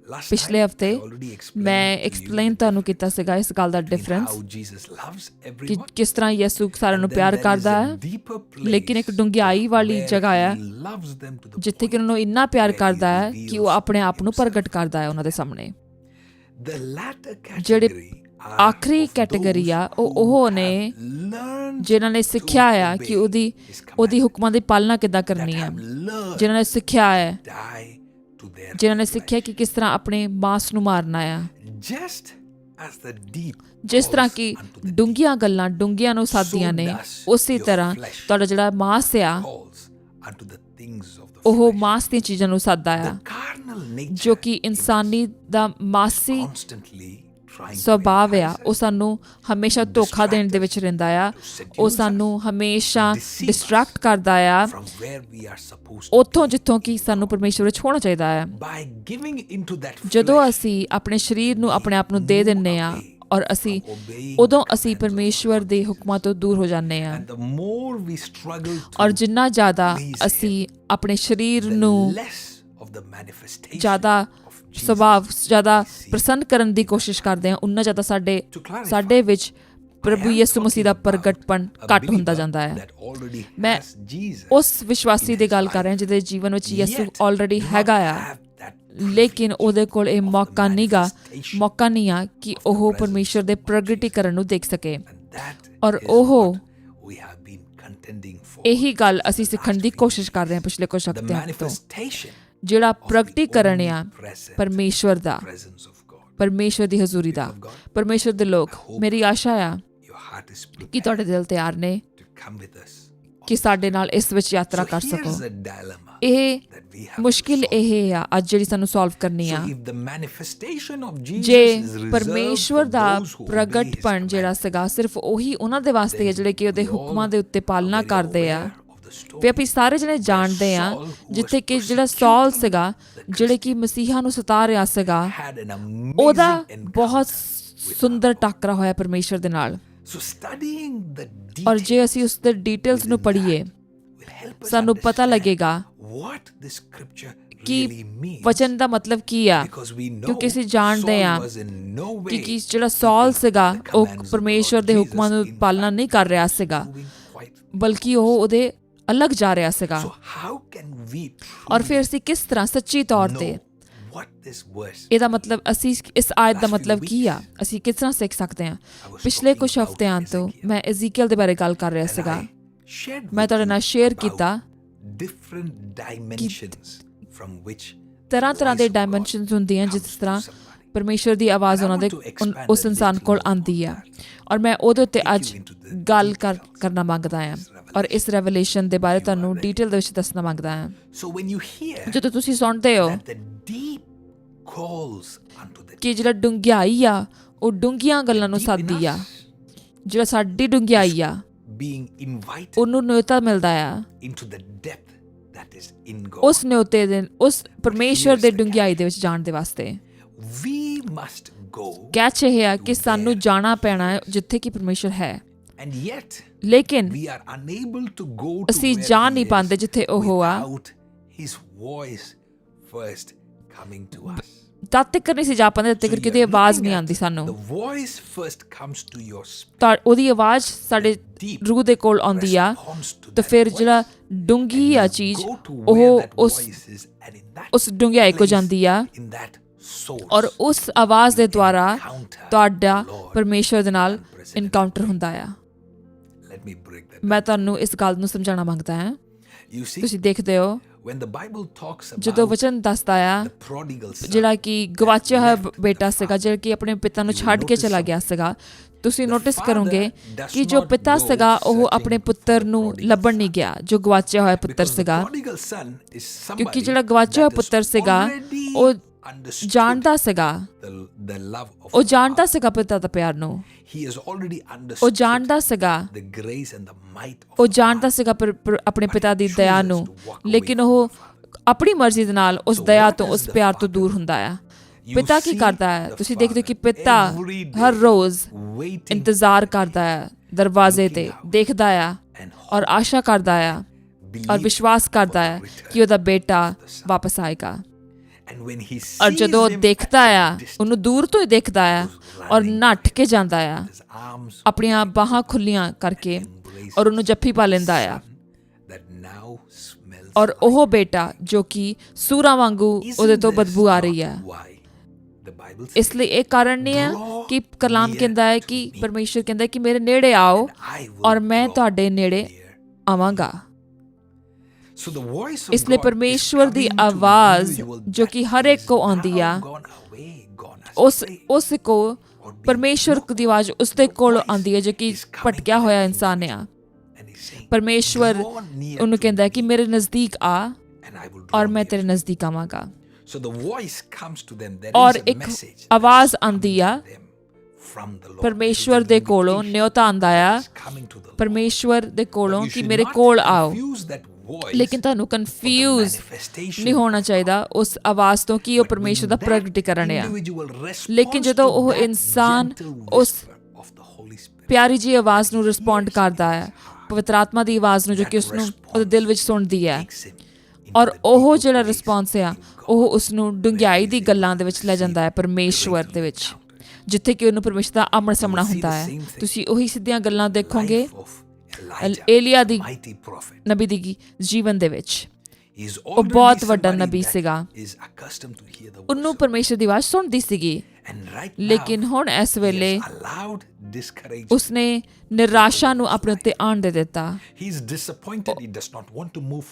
Last ਪਿਛਲੇ time, ਹਫਤੇ I already explained ਮੈਂ to you ਐਕਸਪਲੇਨ ਤੁਹਾਨੂੰ ਕੀਤਾ ਸੀਗਾ ਇਸ ਗੱਲ ਦਾ in difference how Jesus loves ਕਿ everyone. ਕਿਸ ਤਰ੍ਹਾਂ ਯਿਸੂ ਸਾਰਿਆਂ ਨੂੰ And then ਪਿਆਰ there is ਕਰਦਾ a ਹੈ, deeper place ਲੇਕਿਨ ਇੱਕ ਡੂੰਘਾਈ ਵਾਲੀ where ਜਗ੍ਹਾ ਆ he loves them to the ਜਿੱਥੇ ਕਿ point ਉਹਨਾਂ ਨੂੰ ਇੰਨਾ ਪਿਆਰ where he ਕਰਦਾ ਹੈ ਕਿ ਉਹ reveals ਆਪਣੇ ਆਪ ਨੂੰ himself. ਪ੍ਰਗਟ ਕਰਦਾ ਹੈ ਉਹਨਾਂ ਦੇ ਸਾਹਮਣੇ। The latter ਜਿਹੜੇ category are ਆਖਰੀ of ਕੈਟੇਗਰੀ those ਆ, who ਉਹ have ਨੇ learned ਜਿਨ੍ਹਾਂ ਨੇ to ਸਿੱਖਿਆ ਆ obey ਕਿ ਉਹਦੀ his ਉਹਦੀ commandments, ਹੁਕਮਾਂ ਦੀ ਪਾਲਣਾ ਕਿੱਦਾਂ that ਕਰਨੀ ਹੈ, have learned ਜਿਨ੍ਹਾਂ ਨੇ ਸਿੱਖਿਆ ਹੈ, to die to their ਜਿਨ੍ਹਾਂ ਨੇ flesh. ਸਿੱਖਿਆ ਕਿ ਕਿਸ ਤਰ੍ਹਾਂ ਆਪਣੇ ਮਾਸ ਨੂੰ ਮਾਰਨਾ ਆ। Just as the deep ਜਿਸ ਤਰ੍ਹਾਂ calls ਕਿ unto the deep, ਡੂੰਘੀਆਂ ਗੱਲਾਂ ਡੂੰਘੀਆਂ ਨੂੰ ਸਾਦੀਆਂ ਨੇ, ਉਸੇ ਤਰ੍ਹਾਂ ਤੁਹਾਡਾ ਜਿਹੜਾ ਮਾਸ ਆ calls unto the things of the ਉਹ flesh. ਮਾਸ ਦੀਆਂ ਚੀਜ਼ਾਂ ਨੂੰ ਸਾਦਾ ਆ, The carnal nature ਜੋ ਕਿ ਇਨਸਾਨੀ ਦਾ ਮਾਸੀ constantly trying to ਸੁਭਾਅ ਆ, entice ਉਹ ਸਾਨੂੰ ਹਮੇਸ਼ਾ ਧੋਖਾ ਦੇਣ ਦੇ ਵਿੱਚ ਰਹਿੰਦਾ ਆ, ਉਹ ਸਾਨੂੰ ਹਮੇਸ਼ਾ ਡਿਸਟਰੈਕਟ ਕਰਦਾ ਆ from where we are supposed to ਉੱਥੋਂ ਜਿੱਥੋਂ ਕਿ ਸਾਨੂੰ ਪਰਮੇਸ਼ਵਰ ਵਿੱਚ ਹੋਣਾ ਚਾਹੀਦਾ ਹੈ। by giving into that ਜਦੋਂ flesh, ਅਸੀਂ ਆਪਣੇ ਸਰੀਰ ਨੂੰ ਆਪਣੇ ਆਪ ਨੂੰ ਦੇ ਦਿੰਨੇ ਆ ਔਰ ਅਸੀਂ ਉਦੋਂ ਅਸੀਂ ਪਰਮੇਸ਼ਵਰ ਦੇ ਹੁਕਮਾਂ ਤੋਂ ਦੂਰ ਹੋ ਜਾਂਦੇ ਆ, and the more we struggle ਔਰ to ਜਿੰਨਾ ਜ਼ਿਆਦਾ ਅਸੀਂ ਆਪਣੇ ਸਰੀਰ ਨੂੰ less of the manifestation ਜ਼ਿਆਦਾ of Jesus. ਸੁਭਾਅ ਜ਼ਿਆਦਾ ਪ੍ਰਸੰਨ ਕਰਨ ਦੀ ਕੋਸ਼ਿਸ਼ ਕਰਦੇ ਹਾਂ, ਉਨਾ ਜ਼ਿਆਦਾ ਸਾਡੇ ਵਿੱਚ ਪ੍ਰਭੂ ਯਿਸੂ ਮਸੀਹ ਦਾ ਪ੍ਰਗਟਪਣ ਘੱਟ ਹੁੰਦਾ ਜਾਂਦਾ ਹੈ। that already ਮੈਂ has Jesus ਉਸ ਵਿਸ਼ਵਾਸੀ ਦੀ ਗੱਲ ਕਰ ਰਿਹਾ ਜਿਹਦੇ ਜੀਵਨ ਵਿੱਚ ਯਿਸੂ ਆਲਰੇਡੀ ਹੈਗਾ ਆ, have that ਲੇਕਿਨ ਉਹਦੇ ਕੋਲ ਇਹ ਮੌਕਾ ਨਹੀਂ ਆ ਕਿ ਉਹ ਪਰਮੇਸ਼ਰ ਦੇ ਪ੍ਰਗਟੀਕਰਨ ਨੂੰ ਦੇਖ ਸਕੇ। and that ਔਰ is ਉਹ what we have been contending for. ਇਹੀ ਗੱਲ ਅਸੀਂ ਸਿੱਖਣ ਦੀ ਕੋਸ਼ਿਸ਼ ਕਰ ਰਹੇ ਹਾਂ ਪਿਛਲੇ ਕੁਝ The ਹਫ਼ਤਿਆਂ ਤੋਂ, manifestation ਜਿਹੜਾ ਪ੍ਰਗਟੀਕਰਨ ਆ present ਪਰਮੇਸ਼ਵਰ ਦਾ, presence of God. ਪਰਮੇਸ਼ਵਰ ਦੀ ਹਜ਼ੂਰੀ ਦਾ, ਪਰਮੇਸ਼ਵਰ ਦੇ ਲੋਕ। ਮੇਰੀ ਆਸ਼ਾ ਆ Your heart is ਕਿ prepared ਤੁਹਾਡੇ ਦਿਲ ਤਿਆਰ ਨੇ to come with us. ਕਿ ਸਾਡੇ ਨਾਲ ਇਸ ਵਿੱਚ ਯਾਤਰਾ ਕਰ So ਸਕੋ। here's a dilemma ਇਹ that we have to ਮੁਸ਼ਕਿਲ solve. ਇਹ ਆ ਅੱਜ ਜਿਹੜੀ ਸਾਨੂੰ ਸੋਲਵ ਕਰਨੀ ਆ। So if the manifestation of Jesus ਜੇ is reserved ਪਰਮੇਸ਼ਵਰ for the those who obey his ਪ੍ਰਗਟਪਣ ਜਿਹੜਾ commandments, ਸੀਗਾ ਸਿਰਫ ਉਹੀ ਉਹਨਾਂ ਦੇ ਵਾਸਤੇ ਹੈ ਜਿਹੜੇ ਕਿ ਉਹਦੇ we all ਹੁਕਮਾਂ ਦੇ ਉੱਤੇ ਪਾਲਣਾ are very ਕਰਦੇ ਆ। aware of the story. ਵੀ ਅਸੀਂ ਸਾਰੇ ਜਣੇ ਜਾਣਦੇ ਆ ਜਿੱਥੇ ਕਿ ਜਿਹੜਾ ਸੌਲ ਸੀਗਾ, ਜਿਹੜੇ ਕਿ ਮਸੀਹਾ ਨੂੰ ਸਤਾ ਰਿਹਾ ਸੀਗਾ, had an ਉਹਦਾ amazing ਬਹੁਤ encounter ਸੁੰਦਰ ਟਾਕਰਾ ਹੋਇਆ ਪਰਮੇਸ਼ਰ ਦੇ ਨਾਲ। So studying the ਔਰ details ਜੇ ਅਸੀਂ ਉਸ ਦੇ ਡਿਟੇਲਸ ਨੂੰ ਪੜ੍ਹੀਏ will help us ਸਾਨੂੰ ਪਤਾ understand ਲੱਗੇਗਾ what this scripture ਕਿ really means. ਵਚਨ ਦਾ ਮਤਲਬ ਕੀ ਆ, Because we know ਕਿਉਂਕਿ ਅਸੀਂ ਜਾਣਦੇ Saul ਆ was in no ਕਿ way ਜਿਹੜਾ ਸੌਲ ਸੀਗਾ the ਉਹ commands of ਪਰਮੇਸ਼ਰ Lord ਦੇ Jesus. ਹੁਕਮਾਂ ਨੂੰ In ਪਾਲਣਾ fact, ਨਹੀਂ ਕਰ ਰਿਹਾ ਸੀਗਾ, moving quite. ਬਲਕਿ ਉਹ ਉਹਦੇ ਅਲੱਗ ਜਾ ਰਿਹਾ ਸੀਗਾ। So how can we ਔਰ ਫਿਰ ਅਸੀਂ ਕਿਸ ਤਰ੍ਹਾਂ ਸੱਚੀ ਤੌਰ ਤੇ know what this verse ਇਹਦਾ ਮਤਲਬ ਅਸੀਂ ਇਸ ਆਇਤ ਦਾ ਮਤਲਬ ਕੀ ਆ, ਅਸੀਂ ਕਿਸ ਤਰ੍ਹਾਂ ਸਿੱਖ ਸਕਦੇ ਹਾਂ। ਪਿਛਲੇ ਕੁਝ ਹਫ਼ਤਿਆਂ ਤੋਂ ਮੈਂ ਇਜ਼ੀਕੀਅਲ ਦੇ ਬਾਰੇ ਗੱਲ ਕਰ ਰਿਹਾ ਸੀਗਾ। shared ਮੈਂ with ਤੁਹਾਡੇ ਨਾਲ you ਸ਼ੇਅਰ about ਕੀਤਾ different dimensions from which ਤਰ੍ਹਾਂ ਦੇ voice of God ਡਾਇਮੈਂਸ਼ਨਸ ਹੁੰਦੀਆਂ ਜਿਸ ਤਰ੍ਹਾਂ ਪਰਮੇਸ਼ਵਰ ਦੀ ਆਵਾਜ਼ ਉਹਨਾਂ ਦੇ ਉਸ ਇਨਸਾਨ ਕੋਲ ਆਉਂਦੀ ਆ ਔਰ ਮੈਂ ਉਹਦੇ ਉੱਤੇ ਅੱਜ ਗੱਲ ਕਰਨਾ ਮੰਗਦਾ ਹਾਂ ਔਰ ਇਸ ਰੈਵਲੇਸ਼ਨ ਦੇ ਬਾਰੇ ਤੁਹਾਨੂੰ ਡੀਟੇਲ ਦੇ ਵਿੱਚ ਦੱਸਣਾ ਮੰਗਦਾ ਹਾਂ। ਜਦੋਂ ਤੁਸੀਂ ਸੁਣਦੇ ਹੋ ਕਿ ਜਿਹੜਾ ਡੂੰਘਾਈ ਆ ਉਹ ਡੂੰਘੀਆਂ ਗੱਲਾਂ ਨੂੰ ਸੱਦਦੀ ਆ, ਜਿਹੜਾ ਸਾਡੀ ਡੂੰਘਾਈ ਆ ਉਹਨੂੰ ਨਿਯੋਤਾ ਮਿਲਦਾ ਆ ਉਸ ਨਿਯੋਤੇ ਦੇ ਉਸ ਪਰਮੇਸ਼ਵਰ ਦੇ ਡੂੰਘਾਈ ਦੇ ਵਿੱਚ ਜਾਣ ਦੇ ਵਾਸਤੇ। ਕੈਚ ਇਹ ਹੈ ਕਿ ਸਾਨੂੰ ਜਾਣਾ ਪੈਣਾ ਹੈ ਜਿੱਥੇ ਕਿ ਪਰਮੇਸ਼ਵਰ ਹੈ, ਲੇਕਿਨ ਅਸੀਂ ਜਾ ਨਹੀਂ ਪਾਉਂਦੇ ਜਿੱਥੇ ਉਹ ਆ। ਤਦ ਤੱਕ ਨਹੀਂ ਸੀ ਜਾ ਪਾਉਂਦੇ ਜਦ ਤੱਕ ਉਹਦੀ ਆਵਾਜ਼ ਨਹੀਂ ਆਉਂਦੀ ਸਾਨੂੰ। ਤਾਂ ਉਹਦੀ ਆਵਾਜ਼ ਸਾਡੇ ਰੂਹ ਦੇ ਕੋਲ ਆਉਂਦੀ ਆ ਤਾਂ ਫਿਰ ਜਿਹੜਾ ਡੂੰਘੀ ਆ ਚੀਜ਼ ਉਹ ਉਸ ਡੂੰਘਾਈ ਕੋ ਜਾਂਦੀ ਆ ਔਰ ਉਸ ਆਵਾਜ਼ ਦੇ ਦੁਆਰਾ ਤੁਹਾਡਾ ਪਰਮੇਸ਼ਵਰ ਦੇ ਨਾਲ ਇਨਕਾਊਂਟਰ ਹੁੰਦਾ ਆ। ਮੈਂ ਤੁਹਾਨੂੰ ਇਸ ਗੱਲ ਨੂੰ ਸਮਝਾਉਣਾ ਮੰਗਦਾ ਹਾਂ। ਤੁਸੀਂ ਦੇਖਦੇ ਹੋ ਜਦੋਂ ਵਚਨ ਦੱਸਦਾ ਆ ਜਿਹੜਾ ਕਿ ਗਵਾਚਿਆ ਹੋਇਆ ਬੇਟਾ ਸੀਗਾ ਜਿਹੜਾ ਕਿ ਆਪਣੇ ਪਿਤਾ ਨੂੰ ਛੱਡ ਕੇ ਚਲਾ ਗਿਆ ਸੀਗਾ, ਤੁਸੀਂ ਨੋਟਿਸ ਕਰੋਗੇ ਕਿ ਜੋ ਪਿਤਾ ਸੀਗਾ ਉਹ ਆਪਣੇ ਪੁੱਤਰ ਨੂੰ ਲੱਭਣ ਨਹੀਂ ਗਿਆ, ਜੋ ਗਵਾਚਿਆ ਹੋਇਆ ਪੁੱਤਰ ਸੀਗਾ, ਕਿਉਂਕਿ ਜਿਹੜਾ ਗਵਾਚਿਆ ਹੋਇਆ ਪੁੱਤਰ ਸੀਗਾ ਉਹ ਜਾਣਦਾ ਸੀਗਾ ਪਿਤਾ ਦਾ ਪਿਆਰ ਨੂੰ। ਉਹ ਜਾਣਦਾ ਸੀਗਾ ਆਪਣੇ ਪਿਤਾ ਦੀ ਦਇਆ ਨੂੰ, ਲੇਕਿਨ ਉਹ ਆਪਣੀ ਮਰਜ਼ੀ ਦੇ ਨਾਲ ਉਸ ਦਇਆ ਤੋਂ ਉਸ ਪਿਆਰ ਤੋਂ ਦੂਰ ਹੁੰਦਾ ਆ। ਪਿਤਾ ਕੀ ਕਰਦਾ ਹੈ? ਤੁਸੀਂ ਦੇਖਦੇ ਹੋ ਕਿ ਪਿਤਾ ਹਰ ਰੋਜ਼ ਇੰਤਜ਼ਾਰ ਕਰਦਾ ਹੈ, ਦਰਵਾਜ਼ੇ ਤੇ ਦੇਖਦਾ ਆ ਔਰ ਆਸ਼ਾ ਕਰਦਾ ਆ ਔਰ ਵਿਸ਼ਵਾਸ ਕਰਦਾ ਹੈ ਕਿ ਉਹਦਾ ਬੇਟਾ ਵਾਪਸ ਆਏਗਾ। ਔਰ ਜਦੋਂ ਦੇਖਦਾ ਆ ਉਹਨੂੰ ਦੂਰ ਤੋਂ ਹੀ ਦੇਖਦਾ ਆ ਔਰ ਨੱਠ ਕੇ ਜਾਂਦਾ ਆ ਆਪਣੀਆਂ ਬਾਹਾਂ ਖੁੱਲੀਆਂ ਕਰਕੇ ਔਰ ਉਹਨੂੰ ਜੱਫੀ ਪਾ ਲੈਂਦਾ ਆ। ਔਰ ਉਹ ਬੇਟਾ ਜੋ ਕਿ ਸੂਰਾਂ ਵਾਂਗੂ ਉਹਦੇ ਤੋਂ ਬਦਬੂ ਆ ਰਹੀ ਹੈ, ਇਸ ਲਈ ਇਹ ਕਾਰਨ ਨਹੀਂ ਹੈ ਕਿ ਕਲਾਮ ਕਹਿੰਦਾ ਹੈ ਕਿ ਪਰਮੇਸ਼ਰ ਕਹਿੰਦਾ ਕਿ ਮੇਰੇ ਨੇੜੇ ਆਓ ਔਰ ਮੈਂ ਤੁਹਾਡੇ ਨੇੜੇ ਆਵਾਂਗਾ। ਇਸ ਲਈ ਪਰਮੇਸ਼ਵਰ ਦੀ ਆਵਾਜ਼ ਜੋ ਕਿ ਹਰ ਇੱਕ ਕੋ ਆਉਂਦੀ ਆ ਉਸ ਕੋ ਪਰਮੇਸ਼ਵਰ ਦੀ ਆਵਾਜ਼ ਉਸਦੇ ਕੋਲ ਆਉਂਦੀ ਹੈ ਜੋ ਕਿ ਭਟਕਿਆ ਹੋਇਆ ਇਨਸਾਨ ਆ। ਪਰਮੇਸ਼ਵਰ ਉਹਨੂੰ ਕਹਿੰਦਾ ਕਿ ਮੇਰੇ ਨਜ਼ਦੀਕ ਆ ਔਰ ਮੈਂ ਤੇਰੇ ਨਜ਼ਦੀਕ ਆਵਾਂਗਾ। ਔਰ ਇੱਕ ਆਵਾਜ਼ ਆਉਂਦੀ ਆ ਪਰਮੇਸ਼ਵਰ ਦੇ ਕੋਲੋਂ, ਨਿਯੋਤਾ ਆਉਂਦਾ ਆ ਪਰਮੇਸ਼ਵਰ ਦੇ ਕੋਲੋਂ ਕਿ ਮੇਰੇ ਕੋਲ ਆਓ। ਲੇਕਿਨ ਤੁਹਾਨੂੰ ਕਨਫਿਊਜ਼ ਨਹੀਂ ਹੋਣਾ ਚਾਹੀਦਾ ਉਸ ਆਵਾਜ਼ ਤੋਂ ਕਿ ਉਹ ਪਰਮੇਸ਼ਵਰ ਦਾ ਪ੍ਰਗਟੀਕਰਨ ਆ। ਲੇਕਿਨ ਜਦੋਂ ਉਹ ਇਨਸਾਨ ਉਸ ਪਿਆਰੀ ਜੀ ਆਵਾਜ਼ ਨੂੰ ਰਿਸਪੌਂਡ ਕਰਦਾ ਹੈ, ਪਵਿੱਤਰ ਆਤਮਾ ਦੀ ਆਵਾਜ਼ ਨੂੰ ਜੋ ਕਿ ਉਸਨੂੰ ਉਹਦੇ ਦਿਲ ਵਿੱਚ ਸੁਣਦੀ ਹੈ, ਔਰ ਉਹ ਜਿਹੜਾ ਰਿਸਪੌਂਸ ਆ ਉਹ ਉਸਨੂੰ ਡੂੰਘਾਈ ਦੀ ਗੱਲਾਂ ਦੇ ਵਿੱਚ ਲੈ ਜਾਂਦਾ ਹੈ ਪਰਮੇਸ਼ਵਰ ਦੇ ਵਿੱਚ, ਜਿੱਥੇ ਕਿ ਉਹਨੂੰ ਪਰਮੇਸ਼ਰ ਦਾ ਆਮਣ ਸਾਹਮਣਾ ਹੁੰਦਾ ਹੈ। ਤੁਸੀਂ ਉਹੀ ਸਿੱਧੀਆਂ ਗੱਲਾਂ ਦੇਖੋਗੇ ਏਲੀਆ ਦੀ ਨਬੀ ਦੀ ਜੀਵਨ ਦੇ ਵਿੱਚ। ਉਹ ਬਹੁਤ ਵੱਡਾ ਨਬੀ ਸੀਗਾ, ਉਹਨੂੰ ਪਰਮੇਸ਼ਰ ਦੀ ਆਵਾਜ਼ ਸੁਣਦੀ ਸੀਗੀ, ਲੇਕਿਨ ਹੁਣ ਇਸ ਵੇਲੇ ਉਸਨੇ ਨਿਰਾਸ਼ਾ ਨੂੰ ਆਪਣੇ ਉੱਤੇ ਆਣ ਦੇ ਦਿੱਤਾ।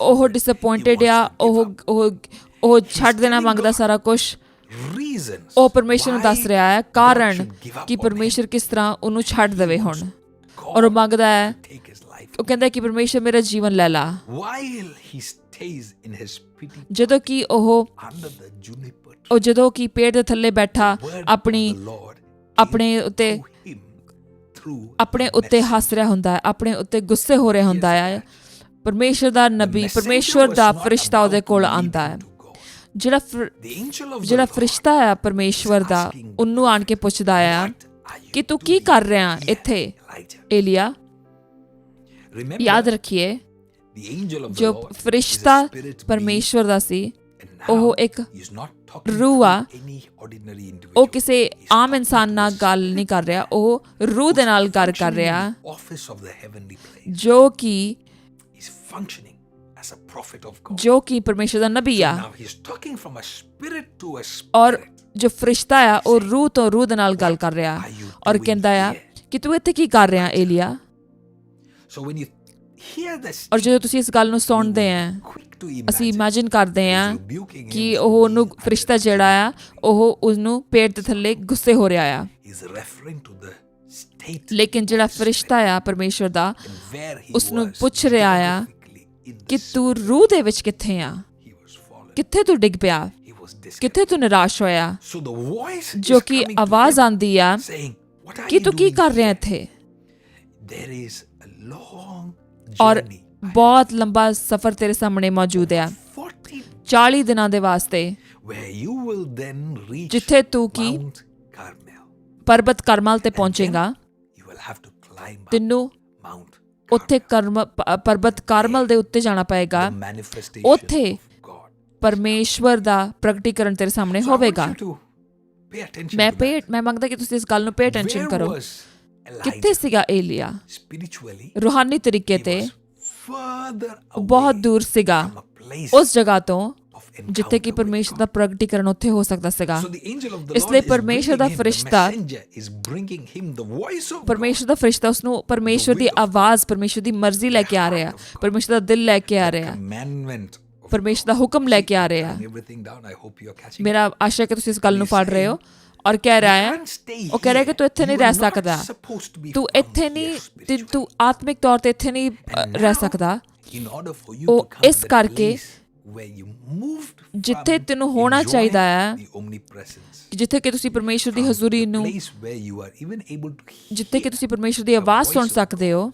ਉਹ ਡਿਸਅਪੁਆਇੰਟਡ ਆ, ਉਹ ਛੱਡ ਦੇਣਾ ਮੰਗਦਾ ਸਾਰਾ ਕੁਝ। ਉਹ ਪਰਮੇਸ਼ਰ ਨੂੰ ਦੱਸ ਰਿਹਾ ਹੈ ਕਾਰਨ ਕਿ ਪਰਮੇਸ਼ਰ ਕਿਸ ਤਰ੍ਹਾਂ ਉਹਨੂੰ ਛੱਡ ਦੇਵੇ ਹੁਣ, ਔਰ ਉਹ ਮੰਗਦਾ ਹੈ, ਉਹ ਕਹਿੰਦਾ ਕਿ ਪਰਮੇਸ਼ਰ ਮੇਰਾ ਜੀਵਨ ਲੈ ਲਾ। ਜਦੋਂ ਕਿ ਜਦੋਂ ਕਿ ਪੇੜ ਦੇ ਥੱਲੇ ਬੈਠਾ ਆਪਣੇ ਉੱਤੇ ਹੱਸ ਰਿਹਾ ਹੁੰਦਾ ਹੈ, ਆਪਣੇ ਉੱਤੇ ਗੁੱਸੇ ਹੋ ਰਿਹਾ ਹੁੰਦਾ ਹੈ, ਪਰਮੇਸ਼ਰ ਦਾ ਨਬੀ, ਪਰਮੇਸ਼ਰ ਦਾ ਫਰਿਸ਼ਤਾ ਉਹਦੇ ਕੋਲ ਆਉਂਦਾ ਹੈ। ਜਿਹੜਾ ਫਰਿਸ਼ਤਾ ਹੈ ਪਰਮੇਸ਼ਵਰ ਦਾ, ਉਹਨੂੰ ਆਣ ਕੇ ਪੁੱਛਦਾ ਆ ਕਿ ਤੂੰ ਕੀ ਕਰ ਰਿਹਾ ਇੱਥੇ ਏਲੀਆ। ਯਾਦ ਰੱਖੀਏ ਜੋ ਫਰਿਸ਼ਤਾ ਪਰਮੇਸ਼ਵਰ ਦਾ ਸੀ ਉਹ ਇੱਕ ਰੂਹ ਆ, ਉਹ ਕਿਸੇ ਆਮ ਇਨਸਾਨ ਨਾਲ ਗੱਲ ਨਹੀਂ ਕਰ ਰਿਹਾ, ਉਹ ਰੂਹ ਦੇ ਨਾਲ ਗੱਲ ਕਰ ਰਿਹਾ ਜੋ ਕਿ ਪਰਮੇਸ਼ਰ ਦਾ ਨਬੀ ਆ। ਔਰ ਜੋ ਫਰਿਸ਼ਤਾ ਆ ਉਹ ਰੂਹ ਤੋਂ ਰੂਹ ਦੇ ਨਾਲ ਗੱਲ ਕਰ ਰਿਹਾ ਔਰ ਕਹਿੰਦਾ ਆ ਕਿ ਤੂੰ ਇੱਥੇ ਕੀ ਕਰ ਰਿਹਾ ਏਲੀਆ। hear the ਔਰ ਜਦੋਂ ਤੁਸੀਂ ਇਸ ਗੱਲ ਨੂੰ ਸੁਣਦੇ ਆ, quick to ਅਸੀਂ imagine ਇਮੇਜਿਨ ਕਰਦੇ ਆ rebuking ਕਿ him. ਉਹ ਉਹਨੂੰ ਫਰਿਸ਼ਤਾ ਜਿਹੜਾ ਆ ਉਹ ਉਸਨੂੰ ਪੇਟ ਦੇ ਥੱਲੇ ਗੁੱਸੇ ਹੋ ਰਿਹਾ ਆ। He's referring to the state ਲੇਕਿਨ ਜਿਹੜਾ ਫਰਿਸ਼ਤਾ ਆ ਪਰਮੇਸ਼ਵਰ ਦਾ, and where he ਉਸਨੂੰ was ਪੁੱਛ ਰਿਹਾ ਆ geographically in ਕਿ the ਤੂੰ ਰੂਹ ਦੇ ਵਿੱਚ ਕਿੱਥੇ ਆ, he was fallen. ਕਿੱਥੇ ਤੂੰ ਡਿੱਗ ਪਿਆ, He was discouraged. ਕਿੱਥੇ ਤੂੰ ਨਿਰਾਸ਼ ਹੋਇਆ। So the voice ਜੋ is ਕਿ coming to ਆਵਾਜ਼ him ਆਂਦੀ ਆ saying, what are ਕਿ you ਤੂੰ ਕੀ doing ਕਰ ਰਿਹਾ here? ਇੱਥੇ। There is a long ਔਰ journey. ਬਹੁਤ ਲੰਬਾ ਸਫ਼ਰ ਤੇਰੇ ਸਾਹਮਣੇ ਮੌਜੂਦ ਆ, 40 40 ਦਿਨਾਂ ਦੇ ਵਾਸਤੇ, where you will then reach ਜਿੱਥੇ ਤੂੰ ਕੀ Mount Carmel. ਪਰਬਤ ਕਰਮਲ ਤੇ ਪਹੁੰਚੇਗਾ। You will have to climb up ਤੈਨੂੰ Mount ਉੱਥੇ ਪਰਬਤ ਕਾਰਮਲ ਦੇ ਉੱਤੇ ਜਾਣਾ ਪਏਗਾ। the manifestation ਉੱਥੇ of God. ਪਰਮੇਸ਼ਵਰ ਦਾ ਪ੍ਰਗਟੀਕਰਨ ਤੇਰੇ ਸਾਹਮਣੇ So I want ਹੋਵੇਗਾ। you to pay attention to that. ਮੈਂ ਮੰਗਦਾ ਕਿ ਤੁਸੀਂ ਇਸ ਗੱਲ ਨੂੰ ਪੇ ਅਟੈਂਸ਼ਨ Where ਕਰੋ। was ਕਿੱਥੇ Elijah? ਸੀਗਾ ਏਲੀਆ? Spiritually, ਰੂਹਾਨੀ ਤਰੀਕੇ he ਤੇ was further ਬਹੁਤ away ਦੂਰ ਸੀਗਾ from a place ਉਸ ਜਗ੍ਹਾ ਤੋਂ of ਜਿੱਥੇ ਕਿ encounter with ਪਰਮੇਸ਼ਰ ਦਾ God. ਪ੍ਰਗਟੀਕਰਨ ਉੱਥੇ ਹੋ ਸਕਦਾ ਸੀਗਾ। So the angel of the ਇਸ ਲਈ Lord is ਪਰਮੇਸ਼ਰ ਦਾ bringing him, the ਫਰਿਸ਼ਤਾ messenger is bringing him the voice of God. ਪਰਮੇਸ਼ਰ ਦਾ ਫਰਿਸ਼ਤਾ ਉਸਨੂੰ ਪਰਮੇਸ਼ਰ ਦੀ ਆਵਾਜ਼, ਪਰਮੇਸ਼ਰ ਦੀ ਮਰਜ਼ੀ ਲੈ ਕੇ ਆ ਰਿਹਾ, ਪਰਮੇਸ਼ਰ ਦਾ ਦਿਲ ਲੈ ਕੇ ਆ ਰਿਹਾ, Commandment of ਪਰਮੇਸ਼ਰ ਦਾ ਹੁਕਮ ਲੈ ਕੇ ਆ ਰਿਹਾ। writing everything down. I hope you're catching it. ਮੇਰਾ ਆਸ਼ਾ ਹੈ ਕਿ ਤੁਸੀਂ ਇਸ ਗੱਲ ਨੂੰ ਪੜ੍ਹ ਰਹੇ ਹੋ। ਔਰ ਕਹਿ ਰਿਹਾ ਹੈ, Can't stay ਉਹ ਕਹਿ ਰਿਹਾ ਕਿ ਤੂੰ ਇੱਥੇ here. ਨਹੀਂ You ਰਹਿ are not ਸਕਦਾ, supposed to be ਤੂੰ found ਇੱਥੇ here ਨਹੀਂ, spiritually. ਤੂੰ ਆਤਮਿਕ ਤੌਰ ਤੇ ਇੱਥੇ ਨਹੀਂ ਰਹਿ ਸਕਦਾ। In order for you ਉਹ to come ਇਸ to the ਕਰਕੇ place where you moved ਜਿੱਥੇ from ਤੈਨੂੰ ਹੋਣਾ enjoying ਚਾਹੀਦਾ ਹੈ, the omnipresence, ਜਿੱਥੇ ਕਿ ਤੁਸੀਂ ਪਰਮੇਸ਼ਰ ਦੀ ਹਜ਼ੂਰੀ ਨੂੰ, place where you are even able to hear. ਜਿੱਥੇ ਕਿ ਤੁਸੀਂ ਪਰਮੇਸ਼ਰ ਦੀ ਆਵਾਜ਼ ਸੁਣ ਸਕਦੇ ਹੋ,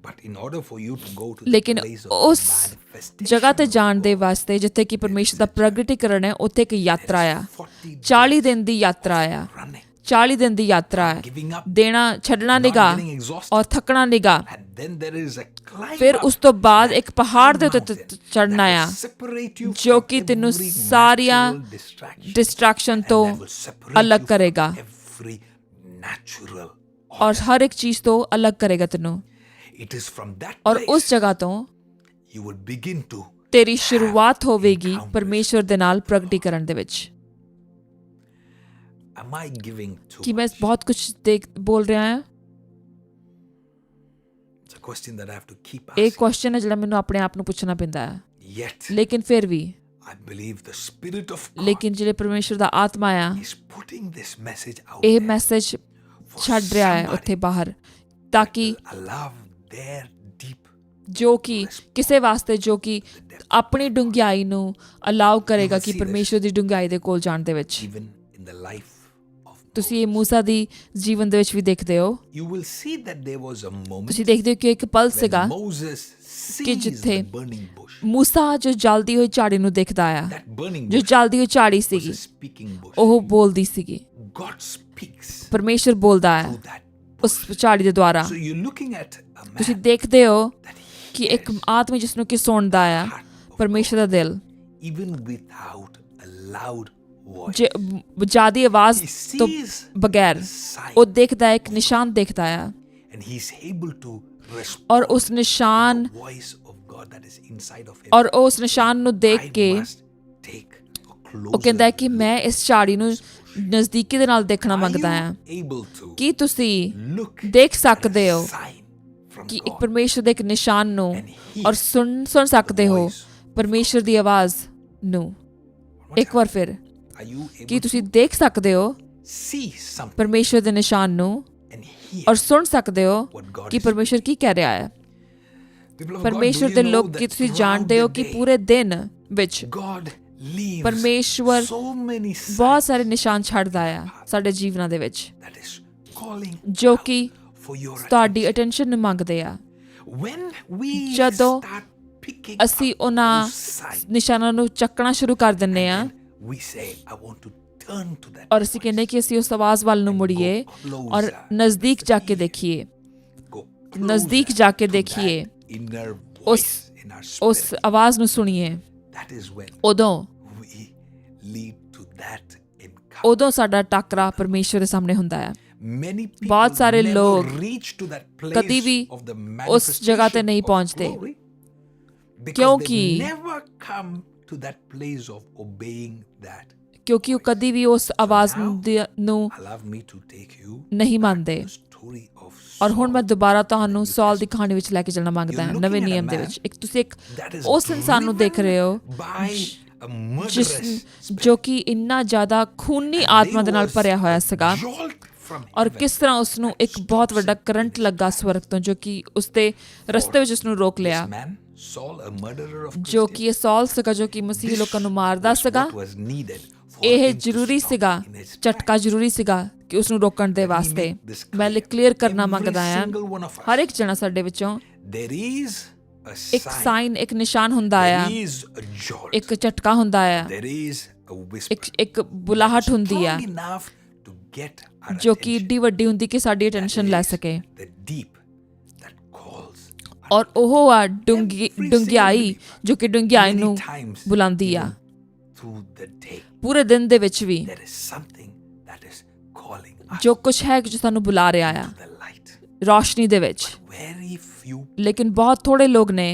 But in order for you to go to the ਲੇਕਿਨ place of ਉਸ manifestation ਜਗ੍ਹਾ ਤੇ of ਜਾਣ ਦੇ God, ਵਾਸਤੇ ਜਿੱਥੇ ਕਿ ਪਰਮੇਸ਼ਰ ਦਾ ਪ੍ਰਗਟੀਕਰਨ ਹੈ, ਉੱਥੇ ਇੱਕ ਯਾਤਰਾ ਆ। 40 40 ਦਿਨ ਦੀ ਯਾਤਰਾ ਆ, running, 40 ਦਿਨ ਦੀ ਯਾਤਰਾ ਹੈ। giving up, ਦੇਣਾ ਛੱਡਣਾ not ਨਿਗਾ getting exhausted. ਔਰ ਥੱਕਣਾ ਨਿਗਾ। And then there is a climb ਫਿਰ up ਉਸ ਤੋਂ ਬਾਅਦ that ਇੱਕ ਪਹਾੜ ਦੇ ਉੱਤੇ mountain ਚੜ੍ਹਨਾ that ਆ, will separate you ਜੋ from ਕਿ ਤੈਨੂੰ every ਸਾਰੀਆਂ natural distraction, ਡਿਸਟਰੈਕਸ਼ਨ and ਤੋਂ that will separate ਅਲੱਗ you ਕਰੇਗਾ from every natural ਔਰ ਹਰ ਇੱਕ ਚੀਜ਼ ਤੋਂ ਅਲੱਗ ਕਰੇਗਾ ਤੈਨੂੰ। It is from that ਔਰ ਉਸ place ਜਗ੍ਹਾ ਤੋਂ you will begin to ਤੇਰੀ ਸ਼ੁਰੂਆਤ ਹੋਵੇਗੀ ਪਰਮੇਸ਼ਰ ਦੇ ਨਾਲ ਪ੍ਰਗਟੀਕਰਨ ਦੇ ਵਿੱਚ। am I giving too ਕਿ ਮੈਂ much? ਬਹੁਤ ਕੁਝ ਬੋਲ ਰਿਹਾ ਹਾਂ। It's a question that I have to keep ਇਹ asking. ਕੁਐਸਚਨ ਹੈ ਜਿਹੜਾ ਮੈਨੂੰ ਆਪਣੇ ਆਪ ਨੂੰ ਪੁੱਛਣਾ ਪੈਂਦਾ ਹੈ। Yet ਲੇਕਿਨ ਫਿਰ ਵੀ, I believe the Spirit of God ਲੇਕਿਨ ਜਿਹੜੇ ਪਰਮੇਸ਼ਰ ਦਾ ਆਤਮਾ ਆ, is putting this message out ਇਹ there ਮੈਸੇਜ for ਛੱਡ ਰਿਹਾ ਹੈ somebody ਉੱਥੇ ਬਾਹਰ, ਤਾਂ ਕਿ to allow their deep ਜੋ ਕਿ ਕਿਸੇ ਵਾਸਤੇ ਜੋ ਕਿ ਆਪਣੀ ਡੂੰਘਾਈ ਨੂੰ ਅਲਾਉ ਕਰੇਗਾ ਕਿ ਪਰਮੇਸ਼ਰ ਦੀ ਡੂੰਘਾਈ ਦੇ ਕੋਲ ਜਾਣ ਦੇ ਵਿੱਚ। even in the life of ਤੁਸੀਂ ਇਹ ਮੂਸਾ ਦੀ ਜੀਵਨ ਦੇ ਵਿੱਚ ਵੀ ਦੇਖਦੇ ਹੋ। you will see that there was a moment ਤੁਸੀਂ ਦੇਖਦੇ ਹੋ ਕਿ ਇੱਕ ਪਲ ਸੀਗਾ when Moses sees ਜਿੱਥੇ the burning bush. ਮੂਸਾ ਜੋ ਜਲਦੀ ਹੋਈ ਝਾੜੀ ਨੂੰ ਦੇਖਦਾ ਆ, That burning ਜੋ bush ਜਲਦੀ ਹੋਈ ਝਾੜੀ was ਸੀਗੀ, a speaking bush. ਉਹ ਬੋਲਦੀ ਸੀਗੀ। God speaks ਪਰਮੇਸ਼ਰ ਬੋਲਦਾ ਹੈ through that. ਉਸ ਝਾੜੀ ਦੇ ਦੁਆਰਾ। So you're looking at a man ਤੁਸੀਂ ਦੇਖਦੇ ਹੋ that ਕਿ ਇੱਕ ਆਦਮੀ ਜਿਸ ਨੂੰ ਕਿ ਸੁਣਦਾ ਆ ਪਰਮੇਸ਼ਰ ਦਾ ਦਿਲ, even without a loud voice. ਜੇ ਜ਼ਿਆਦੀ ਆਵਾਜ਼ He ਤੋਂ sees ਬਗੈਰ the sign ਉਹ ਦੇਖਦਾ ਹੈ, ਇੱਕ ਨਿਸ਼ਾਨ ਦੇਖਦਾ ਆ, and he's able to respond ਔਰ ਉਸ ਨਿਸ਼ਾਨ to the voice of God that is inside of him. ਔਰ ਉਸ ਨਿਸ਼ਾਨ ਨੂੰ ਦੇਖ I K must take a ਉਹ ਕਹਿੰਦਾ ਹੈ closer ਕਿ ਮੈਂ ਇਸ ਝਾੜੀ ਨੂੰ ਨਜ਼ਦੀਕੀ ਦੇ ਨਾਲ ਦੇਖਣਾ ਮੰਗਦਾ Are ਹਾਂ। you able to ਕੀ ਤੁਸੀਂ look ਦੇਖ at ਸਕਦੇ a ਹੋ sign from ਕਿ ਇੱਕ God ਪਰਮੇਸ਼ਰ ਦੇ ਇੱਕ ਨਿਸ਼ਾਨ ਨੂੰ and hear ਔਰ ਸੁਣ ਸਕਦੇ ਹੋ voice? ਪਰਮੇਸ਼ਰ ਦੀ ਆਵਾਜ਼ ਨੂੰ? ਇੱਕ ਵਾਰ ਫਿਰ, Are you ਕੀ able ਤੁਸੀਂ to ਦੇਖ ਸਕਦੇ ਹੋ see something ਪਰਮੇਸ਼ਰ ਦੇ ਨਿਸ਼ਾਨ ਨੂੰ and hear ਔਰ ਸੁਣ ਸਕਦੇ ਹੋ what God ਕਿ is ਪਰਮੇਸ਼ਰ ਕੀ ਕਹਿ ਰਿਹਾ ਹੈ? People of God, ਪਰਮੇਸ਼ਰ do ਦੇ you know ਲੋਕ that ਕੀ ਤੁਸੀਂ throughout ਜਾਣਦੇ ਹੋ the ਕਿ day, ਪੂਰੇ ਦਿਨ ਵਿੱਚ God leaves ਪਰਮੇਸ਼ਵਰ so many signs ਬਹੁਤ ਸਾਰੇ ਨਿਸ਼ਾਨ ਛੱਡਦਾ ਆ ਸਾਡੇ ਜੀਵਨਾਂ ਦੇ ਵਿੱਚ, that is calling ਜੋ ਕਿ for your ਤੁਹਾਡੀ ਅਟੈਂਸ਼ਨ ਨੂੰ ਮੰਗਦੇ ਆ। when we ਜਦੋਂ start picking ਅਸੀਂ up ਉਹਨਾਂ those signs, ਨਿਸ਼ਾਨਾਂ ਨੂੰ ਚੱਕਣਾ ਸ਼ੁਰੂ ਕਰ ਦਿੰਦੇ ਆ we say I want to turn to that ਔਰ ਅਸੀਂ ਕਹਿੰਦੇ ਕਿ ਅਸੀਂ ਉਸ ਆਵਾਜ਼ ਵੱਲ ਨੂੰ ਮੁੜੀਏ ਔਰ ਨਜ਼ਦੀਕ ਜਾ ਕੇ ਦੇਖੀਏ, go ਨਜ਼ਦੀਕ ਜਾ ਕੇ ਦੇਖੀਏ, inner ਉਸ voice in our ਉਸ spirit. ਆਵਾਜ਼ ਨੂੰ ਸੁਣੀਏ। That is when ਉਦੋਂ we lead to that encounter. ਉਦੋਂ ਸਾਡਾ ਟਾਕਰਾ ਪਰਮੇਸ਼ਰ ਦੇ ਸਾਹਮਣੇ ਹੁੰਦਾ ਹੈ। Many people ਬਹੁਤ ਸਾਰੇ never ਲੋਕ reach to that place ਕਦੀ ਵੀ of the ਉਸ ਜਗ੍ਹਾ ਤੇ ਨਹੀਂ manifestation of ਪਹੁੰਚਦੇ glory because ਕਿਉਂਕਿ they never come to that place of obeying that. ਕਿਉਂਕਿ ਉਹ ਕਦੀ ਵੀ ਉਸ ਆਵਾਜ਼ ਨੂੰ Allow me to take you ਨਹੀਂ ਮੰਨਦੇ। to the story of ਔਰ ਹੁਣ ਮੈਂ Saul. ਦੁਬਾਰਾ ਤੁਹਾਨੂੰ ਸੌਲ ਦੀ ਕਹਾਣੀ ਵਿੱਚ ਲੈ ਕੇ ਚੱਲਣਾ ਮੰਗਦਾ ਹਾਂ ਨਵੇਂ ਨਿਯਮ ਦੇ ਵਿੱਚ। ਤੁਸੀਂ ਇੱਕ That is ਉਸ ਇਨਸਾਨ ਨੂੰ ਦੇਖ ਰਹੇ ਹੋ by a ਜਿਸ murderous ਜੋ ਕਿ ਇੰਨਾ ਜ਼ਿਆਦਾ ਖੂਨੀ ਆਤਮਾ ਦੇ ਨਾਲ ਭਰਿਆ ਹੋਇਆ ਸੀਗਾ, jolt from ਔਰ heaven. ਕਿਸ ਤਰ੍ਹਾਂ ਉਸ ਨੂੰ ਇੱਕ ਬਹੁਤ ਵੱਡਾ ਕਰੰਟ ਲੱਗਾ ਸਵਰਗ ਤੋਂ ਜੋ ਕਿ ਉਸ ਦੇ ਰਸਤੇ ਵਿੱਚ ਉਸ ਨੂੰ ਰੋਕ ਲਿਆ। This man, Saul, a murderer of ਜੋ Christians, ਕਿ ਇਹ ਸੌਲ ਸੀਗਾ ਜੋ ਕਿ ਮਸੀਹੀ ਲੋਕਾਂ ਨੂੰ ਮਾਰਦਾ was ਸੀਗਾ। what was needed for ਇਹ him to ਜ਼ਰੂਰੀ stop ਸੀਗਾ, in his ਝਟਕਾ ਜ਼ਰੂਰੀ ਸੀਗਾ ਕਿ ਉਸ ਨੂੰ ਰੋਕਣ ਦੇ ਵਾਸਤੇ। ਮੈਂ ਕਲੀਅਰ ਕਰਨਾ ਮੰਗਦਾ ਹਾਂ, single one of us. ਹਰ ਇੱਕ ਜਣਾ ਸਾਡੇ ਵਿੱਚੋਂ There is a ਇੱਕ sign. ਸਾਈਨ, ਇੱਕ ਨਿਸ਼ਾਨ ਹੁੰਦਾ ਆ, There is a jolt. ਇੱਕ ਝਟਕਾ ਹੁੰਦਾ ਆ, There is a whisper. ਇੱਕ ਬੁਲਾਹਟ ਹੁੰਦੀ ਆ Strong enough to get our ਜੋ ਕਿ attention. ਏਡੀ ਵੱਡੀ ਹੁੰਦੀ ਕਿ ਸਾਡੀ ਅਟੈਂਸ਼ਨ ਲੈ ਸਕੇ। The deep that calls. ਔਰ ਉਹ ਆ ਡੂੰਘਾਈ ਜੋ ਕਿ ਡੂੰਘਾਈ Many ਨੂੰ times, ਬੁਲਾਉਂਦੀ ਆ। even through the day, ਪੂਰੇ ਦਿਨ ਦੇ ਵਿੱਚ ਵੀ there is something that is calling us ਜੋ ਕੁਝ ਹੈ ਜੋ ਸਾਨੂੰ ਬੁਲਾ ਰਿਹਾ ਆ to the light. ਰੌਸ਼ਨੀ ਦੇ ਵਿੱਚ, Very few ਲੇਕਿਨ ਬਹੁਤ ਥੋੜੇ ਲੋਕ ਨੇ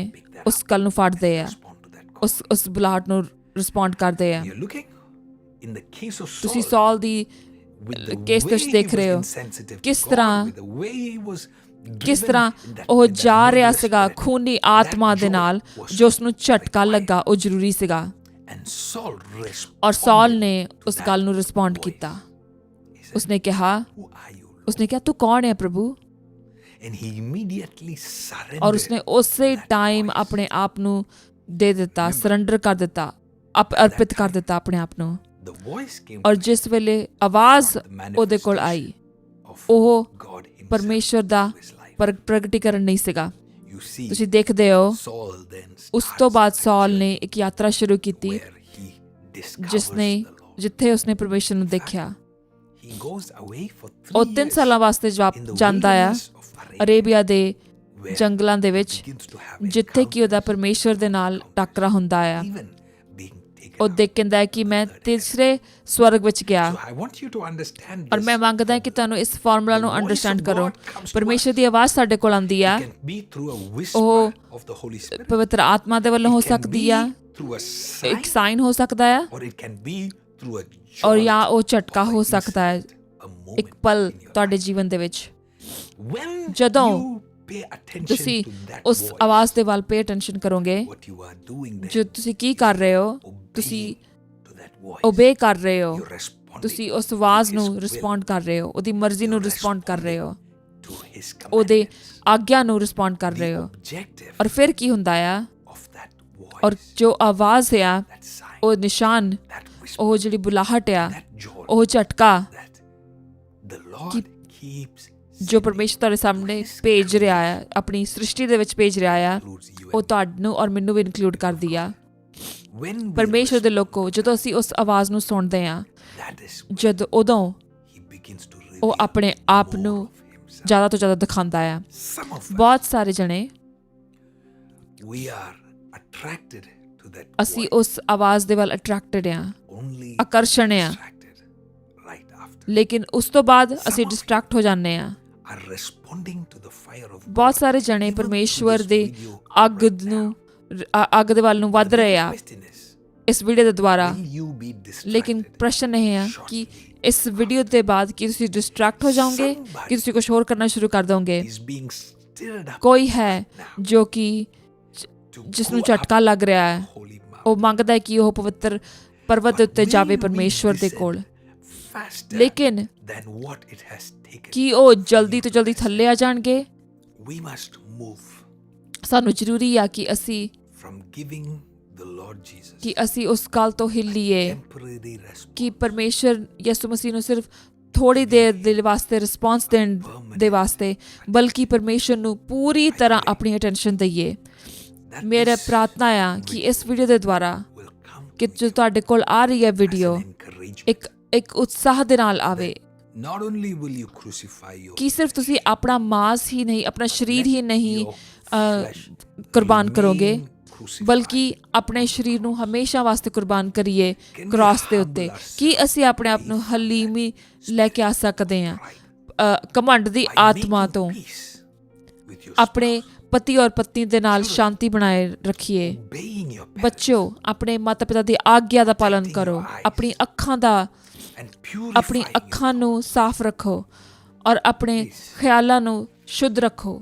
ਉਸ ਗੱਲ ਨੂੰ ਫੜਦੇ ਆ, respond to that call. ਉਸ ਬੁਲਾਹਟ ਨੂੰ ਰਿਸਪੌਂਡ ਕਰਦੇ ਆ। You're looking in the case of ਤੁਸੀਂ Saul, soul the with the case way ਵਿੱਚ he ਦੇਖ was ਰਹੇ ਹੋ insensitive to ਕਿਸ God, ਤਰ੍ਹਾਂ with the way he was ਕਿਸ driven ਤਰ੍ਹਾਂ in that- ਉਹ in that ਜਾ ਰਿਹਾ murderous ਸੀਗਾ spirit. ਖੂਨੀ ਆਤਮਾ ਦੇ ਨਾਲ ਜੋ ਉਸ ਨੂੰ ਝਟਕਾ ਲੱਗਾ ਉਹ ਜ਼ਰੂਰੀ ਸੀਗਾ। And Saul ਔਰ ਸੌਲ responded ਨੇ to ਉਸ that ਗੱਲ ਨੂੰ ਰਿਸਪੌਂਡ voice. ਕੀਤਾ। He said, ਉਸਨੇ ਕਿਹਾ "Who are you, Lord?" ਉਸਨੇ ਕਿਹਾ ਤੂੰ ਕੌਣ ਹੈ ਪ੍ਰਭੂ? And he immediately surrendered. ਔਰ ਉਸਨੇ ਉਸੇ ਟਾਈਮ ਆਪਣੇ ਆਪ ਨੂੰ ਦੇ ਦਿੱਤਾ, ਸਰੈਂਡਰ ਕਰ ਦਿੱਤਾ, ਅਰਪਿਤ ਕਰ ਦਿੱਤਾ ਆਪਣੇ ਆਪ ਨੂੰ। The voice came ਔਰ to ਜਿਸ ਵੇਲੇ ਆਵਾਜ਼ ਉਹਦੇ ਕੋਲ ਆਈ of ਉਹ God himself ਪਰਮੇਸ਼ਰ ਦਾ to his life. ਪ੍ਰਗਟੀਕਰਨ ਨਹੀਂ ਸੀਗਾ। You see, ਤੁਸੀਂ ਦੇਖਦੇ ਹੋ Saul then ਉਸ ਤੋਂ starts ਬਾਅਦ a ਸੌਲ journey ਨੇ ਇੱਕ ਯਾਤਰਾ ਸ਼ੁਰੂ ਕੀਤੀ where he discovers ਜਿਸਨੇ the Lord. ਜਿੱਥੇ ਉਸਨੇ ਪਰਮੇਸ਼ਰ ਨੂੰ ਦੇਖਿਆ। He goes away for ਉਹ 3 3 years ਸਾਲਾਂ ਵਾਸਤੇ in the ਜਾਂਦਾ ਆ wilderness of Arabia, ਅਰੇਬੀਆ ਦੇ where ਜੰਗਲਾਂ ਦੇ ਵਿੱਚ, begins to have ਜਿੱਥੇ ਕਿ ਉਹਦਾ encounters, ਪਰਮੇਸ਼ਰ ਦੇ ਨਾਲ ਟਾਕਰਾ ਹੁੰਦਾ ਆ। even being taken ਉਹ up. ਦੇਖ ਕਹਿੰਦਾ ਹੈ ਕਿ ਮੈਂ ਤੀਸਰੇ ਸਵਰਗ ਵਿੱਚ ਗਿਆ। So I want you to understand ਔਰ this. ਮੈਂ ਮੰਗਦਾ ਕਿ ਤੁਹਾਨੂੰ ਇਸ ਫਾਰਮੂਲਾ ਨੂੰ The voice ਅੰਡਰਸਟੈਂਡ of ਕਰੋ। God comes to ਪਰਮੇਸ਼ਰ ਦੀ ਆਵਾਜ਼ ਸਾਡੇ ਕੋਲ ਆਉਂਦੀ ਆ, It can be through a ਉਹ whisper of the Holy Spirit. ਪਵਿੱਤਰ ਆਤਮਾ ਦੇ ਵੱਲੋਂ ਹੋ It can ਸਕਦੀ be ਆ, through a ਇੱਕ sign, ਸਾਈਨ ਹੋ ਸਕਦਾ ਆ, or it can be through a ਔਰ jolt ਜਾਂ ਉਹ ਝਟਕਾ of ਹੋ an ਸਕਦਾ ਹੈ, instant, a moment ਇੱਕ ਪਲ in your ਤੁਹਾਡੇ life. ਜੀਵਨ ਦੇ ਵਿੱਚ। When ਜਦੋਂ you pay attention ਤੁਸੀਂ to that ਉਸ voice, ਆਵਾਜ਼ ਦੇ ਵੱਲ ਪੇ ਅਟੈਂਸ਼ਨ ਕਰੋਗੇ, what you are doing ਜੋ then, ਤੁਸੀਂ ਕੀ ਕਰ ਰਹੇ ਹੋ, ਤੁਸੀਂ obeying to that voice, obey ਕਰ ਰਹੇ ਹੋ, you're responding ਤੁਸੀਂ ਉਸ ਆਵਾਜ਼ to ਨੂੰ his will, ਰਿਸਪੌਂਡ ਕਰ ਰਹੇ ਹੋ, ਉਹਦੀ ਮਰਜ਼ੀ ਨੂੰ ਰਿਸਪੌਂਡ ਕਰ ਰਹੇ ਹੋ, to his ਉਹਦੇ commandments. ਆਗਿਆ ਨੂੰ ਰਿਸਪੌਂਡ ਕਰ ਰਹੇ The ਹੋ। objective ਔਰ ਫਿਰ ਕੀ ਹੁੰਦਾ ਆ, of that ਔਰ voice, ਜੋ ਆਵਾਜ਼ ਆ, that sign, ਉਹ ਨਿਸ਼ਾਨ, that whisper, ਉਹ ਜਿਹੜੀ ਬੁਲਾਹਟ ਆ, that jolt, ਉਹ ਝਟਕਾ that the Lord keeps ਜੋ ਪਰਮੇਸ਼ਰ ਤੁਹਾਡੇ ਸਾਹਮਣੇ ਭੇਜ ਰਿਹਾ ਆ, ਆਪਣੀ ਸ੍ਰਿਸ਼ਟੀ ਦੇ ਵਿੱਚ ਭੇਜ ਰਿਹਾ ਆ, includes you ਉਹ and ਤੁਹਾਨੂੰ ਔਰ ਮੈਨੂੰ ਵੀ ਇਨਕਲੂਡ ਕਰਦੀ ਆ। when we ਪਰਮੇਸ਼ਰ ਦੇ ਲੋਕੋ, ਜਦੋਂ ਅਸੀਂ ਉਸ ਆਵਾਜ਼ ਨੂੰ ਸੁਣਦੇ ਆ, that is ਉਦੋਂ he begins to ਉਹ reveal ਆਪਣੇ ਆਪ ਨੂੰ more of himself. ਜ਼ਿਆਦਾ ਤੋਂ ਜ਼ਿਆਦਾ ਦਿਖਾਉਂਦਾ ਆ। Some of us, ਬਹੁਤ ਸਾਰੇ ਜਣੇ we are attracted to that ਅਸੀਂ voice ਉਸ ਆਵਾਜ਼ ਦੇ ਵੱਲ ਅਟਰੈਕਟਡ ਆ, only ਆਕਰਸ਼ਣ ਆ, distracted right after, ਲੇਕਿਨ ਉਸ ਤੋਂ ਬਾਅਦ ਅਸੀਂ ਡਿਸਟਰੈਕਟ ਹੋ ਜਾਂਦੇ ਆ। are responding to the fire of ਬਹੁਤ God. ਸਾਰੇ ਜਣੇ Even through ਪਰਮੇਸ਼ਵਰ this ਦੇ video ਅੱਗ right ਨੂੰ now. ਅੱਗ ਦੇ ਵੱਲ ਨੂੰ ਵੱਧ ਰਹੇ ਆ The question is, ਇਸ ਵੀਡੀਓ ਦੇ ਦੁਆਰਾ। will you be ਲੇਕਿਨ distracted ਪ੍ਰਸ਼ਨ ਇਹ ਆ ਕਿ shortly? ਇਸ ਵੀਡੀਓ ਦੇ ਬਾਅਦ ਕੀ ਤੁਸੀਂ ਡਿਸਟਰੈਕਟ ਹੋ ਜਾਓਗੇ, ਕਿ ਤੁਸੀਂ ਕੁਝ ਹੋਰ ਕਰਨਾ ਸ਼ੁਰੂ ਕਰ ਦੋਗੇ। Is being stirred up ਕੋਈ ਹੈ ਜੋ ਕਿ to ਜਿਸ ਨੂੰ go ਝਟਕਾ up ਲੱਗ ਰਿਹਾ ਹੈ, holy mountain. ਉਹ ਮੰਗਦਾ ਹੈ ਕਿ ਉਹ ਪਵਿੱਤਰ ਪਰਬਤ ਦੇ ਉੱਤੇ ਜਾਵੇ ਪਰਮੇਸ਼ਵਰ ਦੇ ਕੋਲ। Faster ਲੇਕਿਨ than what it has taken. ਕੀ ਉਹ ਜਲਦੀ ਤੋਂ ਜਲਦੀ ਥੱਲੇ ਆ ਜਾਣਗੇ? We must move ਸਾਨੂੰ ਜ਼ਰੂਰੀ ਆ ਕਿ ਅਸੀਂ from giving the Lord Jesus ਕਿ ਅਸੀਂ ਉਸ ਗੱਲ ਤੋਂ ਹਿੱਲੀਏ temporary response ਕਿ ਪਰਮੇਸ਼ਰ ਯਿਸੂ ਮਸੀਹ ਨੂੰ ਸਿਰਫ ਥੋੜੀ ਦੇਰ ਦੇ ਵਾਸਤੇ ਰਿਸਪੌਂਸ ਦੇਣ ਦੇ ਵਾਸਤੇ, ਬਲਕਿ ਪਰਮੇਸ਼ਰ ਨੂੰ ਪੂਰੀ ਤਰ੍ਹਾਂ ਆਪਣੀ ਅਟੈਂਸ਼ਨ ਦਈਏ। that ਮੇਰਾ this ਪ੍ਰਾਰਥਨਾ ਆ ਕਿ ਇਸ ਵੀਡੀਓ ਦੇ ਦੁਆਰਾ will come ਕਿ ਜੋ ਤੁਹਾਡੇ ਕੋਲ ਆ ਰਹੀ ਹੈ ਵੀਡੀਓ, as an encouragement. ਇੱਕ ਉਤਸ਼ਾਹ ਦੇ ਨਾਲ ਆਵੇ Not only will you crucify your ਕਿ ਸਿਰਫ ਤੁਸੀਂ ਆਪਣਾ ਮਾਸ ਹੀ ਨਹੀਂ, ਆਪਣਾ ਸਰੀਰ ਹੀ ਨਹੀਂ your flesh ਕੁਰਬਾਨ remain ਕਰੋਗੇ, crucified. ਬਲਕਿ ਆਪਣੇ ਸਰੀਰ ਨੂੰ ਹਮੇਸ਼ਾ ਵਾਸਤੇ ਕੁਰਬਾਨ ਕਰੀਏ ਕ੍ਰਾਸ ਦੇ ਉੱਤੇ। ਕੀ ਅਸੀਂ ਆਪਣੇ ਆਪ ਨੂੰ ਹਲੀਮੀ ਲੈ ਕੇ ਆ ਸਕਦੇ ਹਾਂ ਘਮੰਡ ਦੀ By ਆਤਮਾ making ਤੋਂ, peace with your ਆਪਣੇ ਪਤੀ ਔਰ ਪਤਨੀ ਦੇ ਨਾਲ ਸ਼ਾਂਤੀ ਬਣਾਏ ਰੱਖੀਏ। obeying your parents ਬੱਚਿਓ, ਆਪਣੇ ਮਾਤਾ ਪਿਤਾ ਦੀ ਆਗਿਆ ਦਾ ਪਾਲਨ ਕਰੋ, ਆਪਣੀ ਅੱਖਾਂ ਦਾ and purifying ਆਪਣੀ ਅੱਖਾਂ ਨੂੰ ਸਾਫ਼ ਰੱਖੋ, ਔਰ ਆਪਣੇ ਖਿਆਲਾਂ ਨੂੰ ਸ਼ੁੱਧ ਰੱਖੋ।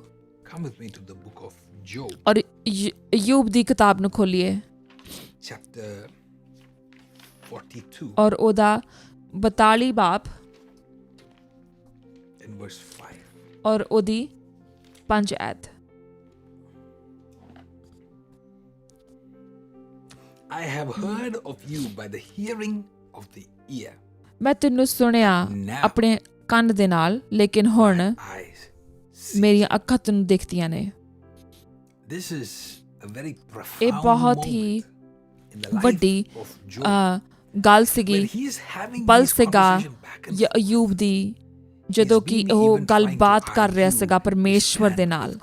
Come with me to the book of Job, ਔਰ ਯੂਬ ਦੀ ਕਿਤਾਬ ਨੂੰ ਖੋਲੀਏ chapter 42 ਔਰ ਉਹਦਾ 42 ਬਾਬ and verse 5. ਔਰ ਉਹਦੀ 5 ਐਤ। I have heard of you by the hearing of the ear. ਮੈਂ ਤੈਨੂੰ ਸੁਣਿਆ ਆਪਣੇ ਕੰਨ ਦੇ ਨਾਲ, ਲੇਕਿਨ ਹੁਣ Eyes see. ਮੇਰੀਆਂ ਅੱਖਾਂ ਤੈਨੂੰ ਦੇਖਦੀਆਂ ਨੇ। This is a very ਇਹ profound ਬਹੁਤ ਹੀ moment in the life ਵੱਡੀ of Job. ਗੱਲ ਸੀਗੀ, When he is having ਪਲ this ਸੀਗਾ conversation back and forth, Ayub ਦੀ, ਜਦੋਂ ਕਿ ਉਹ ਗੱਲਬਾਤ ਕਰ ਰਿਹਾ ਸੀਗਾ ਪਰਮੇਸ਼ਵਰ ਦੇ ਨਾਲ।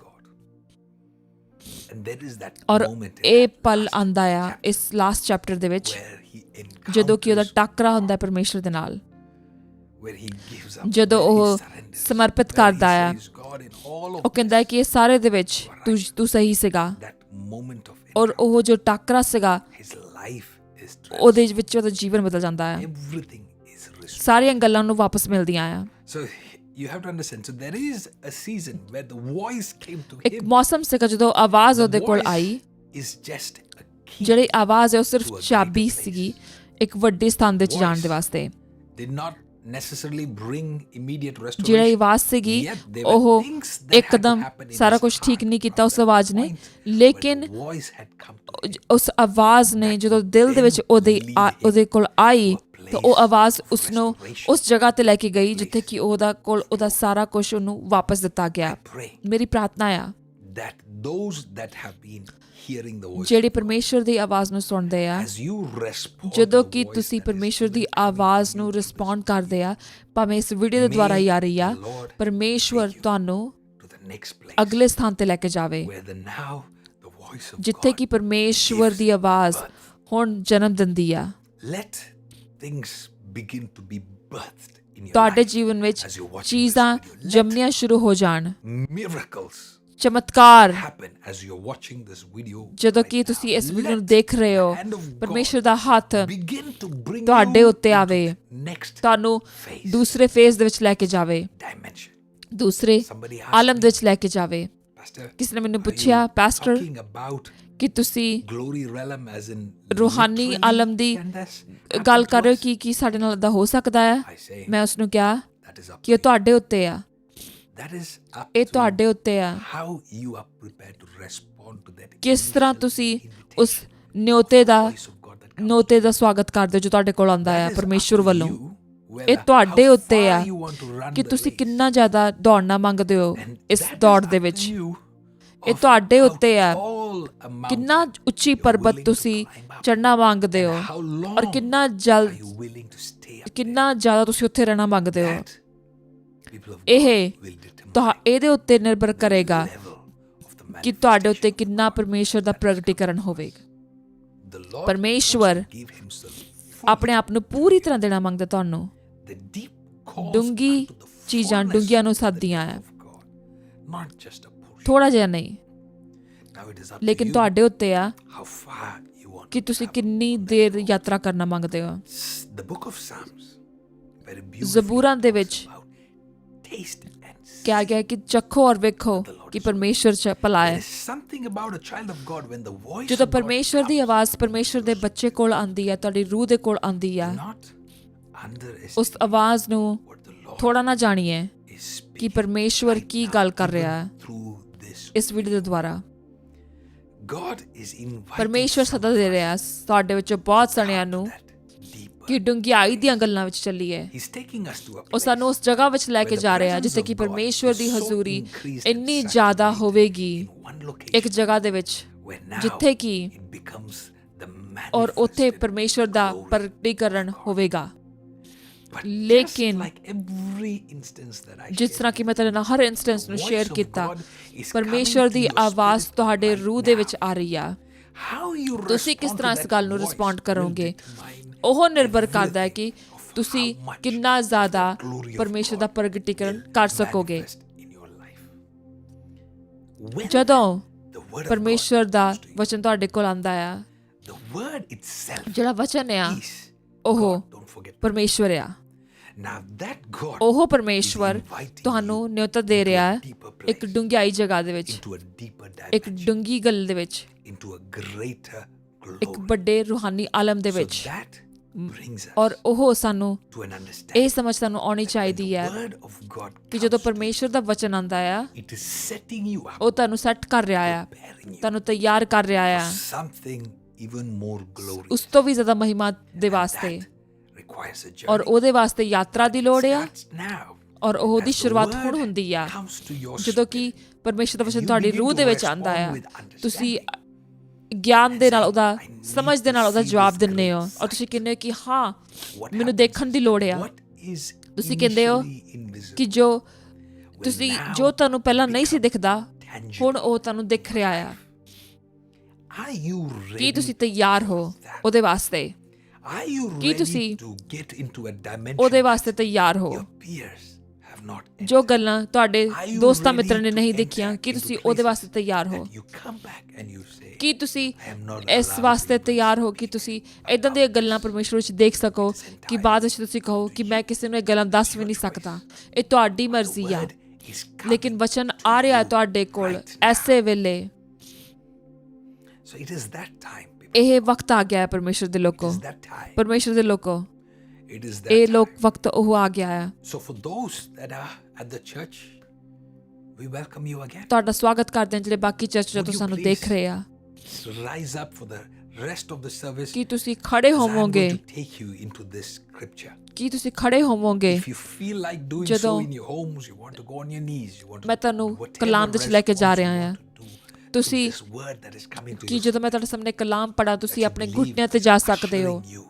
and there is that ਔਰ moment ਇਹ ਪਲ ਆਂਦਾ ਆ ਇਸ ਲਾਸਟ ਚੈਪਟਰ ਦੇ ਵਿੱਚ, where he ਜਦੋਂ ਕਿ ਉਹਦਾ encounters, ਟਾਕਰਾ ਹੁੰਦਾ ਪਰਮੇਸ਼ਵਰ ਦੇ ਨਾਲ, where he gives up, ਜਦੋਂ where he ਉਹ surrenders, ਸਮਰਪਿਤ where he ਕਰਦਾ ਆ। says, God, in all ਉਹ of ਕਹਿੰਦਾ ਹੈ ਕਿ ਇਹ ਸਾਰੇ ਦੇ ਵਿੱਚ ਤੂੰ ਸਹੀ ਸੀਗਾ। that moment of ਔਰ ਉਹ ਜੋ ਟਾਕਰਾ ਸੀਗਾ, his life is ਉਹਦੇ ਵਿੱਚ ਉਹਦਾ ਜੀਵਨ ਬਦਲ ਜਾਂਦਾ ਹੈ, everything is restored. ਸਾਰੀਆਂ ਗੱਲਾਂ ਨੂੰ ਵਾਪਸ ਮਿਲਦੀਆਂ ਆ। So you have to understand, so there is a season where the voice came to ਇੱਕ him. ਮੌਸਮ ਸੀਗਾ ਜਦੋਂ ਆਵਾਜ਼ ਉਹਦੇ ਕੋਲ voice I, is just a key. ਜਿਹੜੀ ਆਵਾਜ਼ ਹੈ ਉਹ ਸਿਰਫ to a ਚਾਬੀ greater place. ਸੀਗੀ ਇੱਕ ਵੱਡੇ ਸਥਾਨ ਦੇ ਵਿੱਚ ਜਾਣ ਦੇ Voice ਵਾਸਤੇ। Did not necessarily bring immediate ਜਿਹੜੀ restoration. ਆਵਾਜ਼ ਸੀਗੀ Yet there were ਉਹ things that had to ਇੱਕਦਮ happen in ਸਾਰਾ his ਕੁਝ ਠੀਕ heart ਨਹੀਂ ਕੀਤਾ ਉਸ up to ਆਵਾਜ਼ the ਨੇ, point where ਲੇਕਿਨ the voice had come to him. ਉਸ ਆਵਾਜ਼ ਨੇ ਜਦੋਂ ਦਿਲ ਦੇ ਵਿੱਚ ਉਹਦੇ ਕੋਲ ਆਈ ਤਾਂ ਉਹ ਆਵਾਜ਼ ਉਸਨੂੰ ਉਸ ਜਗ੍ਹਾ ਤੇ ਲੈ ਕੇ ਗਈ ਜਿੱਥੇ ਕਿ ਉਹਦਾ ਸਾਰਾ ਕੁਝ ਉਹਨੂੰ ਵਾਪਸ ਦਿੱਤਾ ਗਿਆ। Pray ਮੇਰੀ ਪ੍ਰਾਰਥਨਾ ਆ that those that have been hearing the voice, ਜਿਹੜੇ ਪਰਮੇਸ਼ਵਰ ਦੀ ਆਵਾਜ਼ ਨੂੰ ਸੁਣਦੇ ਆ, as you respond to ਜਦੋਂ the ਕਿ voice ਤੁਸੀਂ that is ਪਰਮੇਸ਼ਵਰ ਦੀ coming ਆਵਾਜ਼ ਨੂੰ ਰਿਸਪੌਂਡ ਕਰਦੇ ਆ, ਭਾਵੇਂ ਇਸ ਵੀਡੀਓ ਦੇ ਦੁਆਰਾ ਹੀ ਆ ਰਹੀ ਆ, ਪਰਮੇਸ਼ਵਰ ਤੁਹਾਨੂੰ to the next place, ਅਗਲੇ ਸਥਾਨ ਤੇ ਲੈ ਕੇ ਜਾਵੇ, where now the voice of ਜਿੱਥੇ God ਕਿ ਪਰਮੇਸ਼ਵਰ ਦੀ ਆਵਾਜ਼ ਹੁਣ ਜਨਮ ਦਿੰਦੀ ਆ। let things begin to be birthed in your ਤੁਹਾਡੇ life ਜੀਵਨ ਵਿੱਚ as you're watching ਚੀਜ਼ਾਂ this video. Let ਜੰਮਣੀਆਂ ਸ਼ੁਰੂ ਹੋ ਜਾਣ, miracles ਚਮਤਕਾਰ happen as you're watching this video. ਜਦੋਂ right ਕਿ ਤੁਸੀਂ now. ਇਸ ਵੀਡੀਓ ਨੂੰ Let ਦੇਖ ਰਹੇ ਹੋ। the hand of God ਪਰਮੇਸ਼ਵਰ ਦਾ ਹੱਥ begin to bring ਤੁਹਾਡੇ you ਉੱਤੇ into ਆਵੇ, the next ਤੁਹਾਨੂੰ phase, ਦੂਸਰੇ ਫੇਜ਼ ਦੇ ਵਿੱਚ ਲੈ ਕੇ ਜਾਵੇ, dimension. ਦੂਸਰੇ Somebody ਆਲਮ asked ਦੇ ਵਿੱਚ ਲੈ ਕੇ ਜਾਵੇ। Pastor, ਕਿਸੇ ਨੇ ਮੈਨੂੰ are ਪੁੱਛਿਆ, you ਪੈਸਟਰ, talking about ਕਿ ਤੁਸੀਂ glory realm as in ਰੂਹਾਨੀ literally Alam the can this ਗੱਲ happen ਕਰ to ਰਹੇ ਹੋ us? ਕਿ ਸਾਡੇ ਨਾਲ ਇਦਾਂ ਹੋ ਸਕਦਾ ਹੈ? I say ਮੈਂ ਉਸਨੂੰ ਕਿਹਾ that is up ਕਿ ਉਹ to you. ਤੁਹਾਡੇ ਉੱਤੇ ਆ, That is up ਇਹ to ਤੁਹਾਡੇ ਉੱਤੇ ਆ, how you are prepared to respond to that ਕਿਸ ਤਰ੍ਹਾਂ initial ਤੁਸੀਂ invitation, ਉਸ ਨਿਉਤੇ ਦਾ voice of God that comes. ਨੋਤੇ ਦਾ ਸਵਾਗਤ ਕਰਦੇ ਹੋ ਜੋ ਤੁਹਾਡੇ ਕੋਲ ਆਉਂਦਾ ਹੈ That is up ਪਰਮੇਸ਼ਵਰ to ਵੱਲੋਂ। you, whether ਇਹ ਤੁਹਾਡੇ how ਉੱਤੇ far ਆ you want to run ਕਿ the ਤੁਸੀਂ race. ਕਿੰਨਾ ਜ਼ਿਆਦਾ ਦੌੜਨਾ ਮੰਗਦੇ ਹੋ And ਇਸ that is ਦੌੜ up ਦੇ to ਵਿੱਚ। you ਇਹ of ਤੁਹਾਡੇ how ਉੱਤੇ ਆ tall a mountain ਕਿੰਨਾ ਉੱਚੀ you're ਪਰਬਤ willing to ਤੁਸੀਂ climb up, ਚੜ੍ਹਨਾ ਮੰਗਦੇ ਹੋ and how long ਔਰ ਕਿੰਨਾ are ਜਲਦ you willing to stay up ਕਿੰਨਾ ਜ਼ਿਆਦਾ ਤੁਸੀਂ ਉੱਥੇ ਰਹਿਣਾ ਮੰਗਦੇ ਹੋ। That, people of ਇਹ God, will determine ਇਹਦੇ ਉੱਤੇ ਨਿਰਭਰ ਕਰੇਗਾ level of the ਕਿ ਤੁਹਾਡੇ ਉੱਤੇ manifestation. ਕਿੰਨਾ ਪਰਮੇਸ਼ਵਰ ਦਾ ਪ੍ਰਗਟੀਕਰਨ ਹੋਵੇਗਾ। The Lord ਪਰਮੇਸ਼ਵਰ wants to give himself fully. ਆਪਣੇ ਆਪ ਨੂੰ ਪੂਰੀ ਤਰ੍ਹਾਂ ਦੇਣਾ ਮੰਗਦਾ ਤੁਹਾਨੂੰ। The deep calls ਡੂੰਘੀ unto the ਚੀਜ਼ਾਂ fullness ਡੂੰਘੀਆਂ ਨੂੰ of the ਸੱਦਦੀਆਂ love ਹੈ, of God, not just a portion. ਥੋੜਾ ਜਿਹਾ ਨਹੀਂ, Now it is up to ਲੇਕਿਨ you ਤੁਹਾਡੇ ਉੱਤੇ ਆ how far you want ਕਿ to ਤੁਸੀਂ travel. ਕਿੰਨੀ ਦੇਰ ਯਾਤਰਾ ਕਰਨਾ ਮੰਗਦੇ ਹੋ। The book of Psalms very beautifully ਜ਼ਬੂਰਾਂ ਦੇ ਵਿੱਚ talks about taste and see. ਕਿਹਾ ਗਿਆ ਕਿ ਚੱਖੋ ਔਰ ਵੇਖੋ ਕਿ ਪਰਮੇਸ਼ਵਰ ਚ ਭਲਾ There ਹੈ। is something about a child of God when the voice ਜਦੋਂ of God ਪਰਮੇਸ਼ਵਰ ਦੀ ਆਵਾਜ਼ ਪਰਮੇਸ਼ਵਰ ਦੇ ਬੱਚੇ ਕੋਲ ਆਂਦੀ ਹੈ, ਤੁਹਾਡੀ ਰੂਹ ਦੇ ਕੋਲ ਆਂਦੀ ਆ, comes, not underestimate ਉਸ ਆਵਾਜ਼ ਨੂੰ what the Lord ਥੋੜਾ ਨਾ ਜਾਣੀਏ is speaking ਕਿ ਪਰਮੇਸ਼ਵਰ right ਕੀ now, ਗੱਲ ਕਰ ਰਿਹਾ even ਹੈ through this. ਇਸ ਵੀਡੀਓ ਦੇ ਦੁਆਰਾ। God is inviting ਪਰਮੇਸ਼ਵਰ some ਸਦਾ ਦੇ ਰਿਹਾ ਤੁਹਾਡੇ ਵਿੱਚੋਂ ਬਹੁਤ ਸਣਿਆਂ ਨੂੰ that deeper. ਕਿ ਡੂੰਘਾਈ ਦੀਆਂ ਗੱਲਾਂ ਵਿੱਚ ਚੱਲੀਏ। He's taking us to a ਉਹ place ਸਾਨੂੰ ਉਸ ਜਗ੍ਹਾ ਵਿੱਚ ਲੈ ਕੇ where the ਜਾ ਰਿਹਾ presence ਜਿੱਥੇ of ਕਿ God ਪਰਮੇਸ਼ਵਰ is ਦੀ so ਹਜ਼ੂਰੀ increased and ਇੰਨੀ ਜ਼ਿਆਦਾ saturated ਹੋਵੇਗੀ in one location ਇੱਕ ਜਗ੍ਹਾ ਦੇ ਵਿੱਚ where now ਜਿੱਥੇ ਕਿ it becomes the ਔਰ ਉੱਥੇ manifested ਪਰਮੇਸ਼ਵਰ ਦਾ glory. ਪ੍ਰਗਟੀਕਰਨ ਹੋਵੇਗਾ। But ਲੇਕਿਨ just like every instance that I ਜਿਸ shared, ਤਰ੍ਹਾਂ ਕਿ ਮੈਂ ਤੁਹਾਡੇ ਨਾਲ ਹਰ ਇੰਸਟੈਂਸ ਨੂੰ the ਸ਼ੇਅਰ voice of ਕੀਤਾ, God is ਪਰਮੇਸ਼ਵਰ coming to ਦੀ your ਆਵਾਜ਼ spirit ਤੁਹਾਡੇ right ਰੂਹ ਦੇ now. ਵਿੱਚ ਆ ਰਹੀ ਆ। How you ਤੁਸੀਂ ਕਿਸ respond ਤਰ੍ਹਾਂ to ਇਸ that ਗੱਲ ਨੂੰ voice ਰਿਸਪੌਂਡ will ਕਰੋਗੇ determine ਉਹ ਨਿਰਭਰ ਕਰਦਾ ਹੈ ਕਿ everything of ਤੁਸੀਂ how much ਕਿੰਨਾ ਜ਼ਿਆਦਾ the glory of ਪਰਮੇਸ਼ਵਰ ਦਾ God ਪ੍ਰਗਟੀਕਰਨ will ਕਰ ਸਕੋਗੇ। manifest in your life. When ਜਦੋਂ the word of God ਪਰਮੇਸ਼ਵਰ ਦਾ comes to you, ਵਚਨ ਤੁਹਾਡੇ ਕੋਲ ਆਂਦਾ ਆ, the word itself ਜਿਹੜਾ ਵਚਨ ਆ is ਉਹ God, don't forget. ਪਰਮੇਸ਼ਵਰ ਆ। Now that God ਉਹ ਪਰਮੇਸ਼ਵਰ is inviting ਤੁਹਾਨੂੰ you ਨਿਯੁਕਤ ਦੇ into ਰਿਹਾ a ਹੈ deeper ਇੱਕ place, ਡੂੰਘਾਈ ਜਗ੍ਹਾ ਦੇ ਵਿੱਚ, into a deeper ਇੱਕ dimension, ਡੂੰਘੀ ਗੱਲ ਦੇ ਵਿੱਚ, into a greater ਇੱਕ glory. ਵੱਡੇ ਰੂਹਾਨੀ ਆਲਮ ਦੇ So ਵਿੱਚ। that brings us ਔਰ ਉਹ ਸਾਨੂੰ to an ਇਹ understanding ਸਮਝ ਸਾਨੂੰ ਆਉਣੀ when ਚਾਹੀਦੀ the ਹੈ word of God ਕਿ ਜਦੋਂ comes to ਪਰਮੇਸ਼ਰ ਦਾ ਵਚਨ ਆਉਂਦਾ ਆ, you, it is setting you up, ਉਹ ਤੁਹਾਨੂੰ ਸੈੱਟ ਕਰ ਰਿਹਾ ਆ, preparing you ਤੁਹਾਨੂੰ ਤਿਆਰ ਕਰ ਰਿਹਾ ਆ for something even more glorious. ਉਸ ਤੋਂ ਵੀ ਜ਼ਿਆਦਾ ਮਹਿਮਾ ਦੇ ਵਾਸਤੇ। That requires a ਔਰ journey. ਉਹਦੇ ਵਾਸਤੇ ਯਾਤਰਾ ਦੀ ਲੋੜ ਆ, Starts now. ਔਰ ਉਹਦੀ As the ਸ਼ੁਰੂਆਤ word ਹੁਣ ਹੁੰਦੀ ਆ comes to your ਜਦੋਂ ਕਿ ਪਰਮੇਸ਼ਰ ਦਾ ਵਚਨ you ਤੁਹਾਡੀ begin ਰੂਹ to ਦੇ ਵਿੱਚ respond ਆਉਂਦਾ ਆ, with understanding. ਤੁਸੀਂ ਗਿਆਨ ਦੇ ਨਾਲ ਉਹਦਾ, I need ਸਮਝ ਦੇ to ਨਾਲ ਉਹਦਾ see ਜਵਾਬ this ਦਿੰਦੇ ਹੋ, great ਔਰ ਤੁਸੀਂ ਕਹਿੰਦੇ ਹੋ ਕਿ ਹਾਂ What ਮੈਨੂੰ happens? ਦੇਖਣ ਦੀ ਲੋੜ ਆ। What is ਤੁਸੀਂ ਕਹਿੰਦੇ ਹੋ initially invisible ਕਿ ਜੋ will ਤੁਸੀਂ now ਜੋ ਤੁਹਾਨੂੰ ਪਹਿਲਾਂ ਨਹੀਂ ਸੀ become ਦਿਖਦਾ, tangible. ਹੁਣ ਉਹ ਤੁਹਾਨੂੰ ਦਿਖ ਰਿਹਾ ਆ। Are you ਕੀ ready ਤੁਸੀਂ ਤਿਆਰ ਹੋ ਉਹਦੇ ਵਾਸਤੇ? Are you ਕੀ ready ਤੁਸੀਂ to get into a dimension ਉਹਦੇ ਵਾਸਤੇ ਤਿਆਰ ਹੋ? your peers have not entered? ਜੋ ਗੱਲਾਂ ਤੁਹਾਡੇ Are you ਦੋਸਤਾਂ ready ਮਿੱਤਰਾਂ ਨੇ to ਨਹੀਂ enter ਦੇਖੀਆਂ, ਕੀ into ਤੁਸੀਂ ਉਹਦੇ places ਵਾਸਤੇ ਤਿਆਰ ਹੋ? that you come back and you say, ਕੀ ਤੁਸੀਂ I am not ਇਸ allowed ਵਾਸਤੇ to ਤਿਆਰ ਹੋ ਕਿ ਤੁਸੀਂ ਇਦਾਂ ਦੀਆਂ ਗੱਲਾਂ ਪਰਮੇਸ਼ਰ ਵਿੱਚ ਦੇਖ ਸਕੋ ਕਿ ਬਾਅਦ ਵਿੱਚ ਤੁਸੀਂ ਕਹੋ ਕਿ ਮੈਂ ਕਿਸੇ ਨੂੰ ਇਹ ਗੱਲਾਂ ਦੱਸ ਵੀ ਨਹੀਂ ਸਕਦਾ। ਇਹ ਤੁਹਾਡੀ ਮਰਜ਼ੀ ਆ, word is coming ਲੇਕਿਨ ਵਚਨ ਆ ਰਿਹਾ ਤੁਹਾਡੇ ਕੋਲ ਐਸੇ ਵੇਲੇ। So it is that time, people. ਇਹ ਵਕਤ ਆ ਗਿਆ ਹੈ ਪਰਮੇਸ਼ਰ ਦੇ It ਲੋਕੋ, is that time. ਪਰਮੇਸ਼ਰ ਦੇ ਲੋਕੋ, It is that ਇਹ time. ਲੋਕ ਵਕਤ ਉਹ ਆ ਗਿਆ ਹੈ। So for those that are at the church, we welcome you again. ਤੁਹਾਡਾ ਸਵਾਗਤ ਕਰਦੇ ਹਾਂ ਜਿਹੜੇ ਬਾਕੀ ਚਰਚ ਜਦੋਂ Would you ਸਾਨੂੰ please ਦੇਖ ਰਹੇ ਆ। Rise up for the rest of the service. ਕੀ ਤੁਸੀਂ ਖੜੇ as I'm ਹੋਵੋਗੇ? going to take you into this scripture. ਕੀ ਤੁਸੀਂ ਖੜੇ ਹੋਵੋਗੇ? If you feel like doing ਜਦੋਂ so in your homes, you want to go on your knees, you want to ਮੈਂ ਤੁਹਾਨੂੰ whatever ਕਲਾਮ ਦੇ ਵਿੱਚ ਲੈ ਕੇ ਜਾ response ਰਿਹਾ you ਹਾਂ। want to do to ਤੁਸੀਂ this word that is coming to ਕਿ you, ਜਦੋਂ ਮੈਂ ਤੁਹਾਡੇ ਸਾਹਮਣੇ ਕਲਾਮ ਪੜਾਂ, ਤੁਸੀਂ that you ਆਪਣੇ believe ਘੁਟਨਿਆਂ ਤੇ ਜਾ ਸਕਦੇ ਹੋ, ushering you,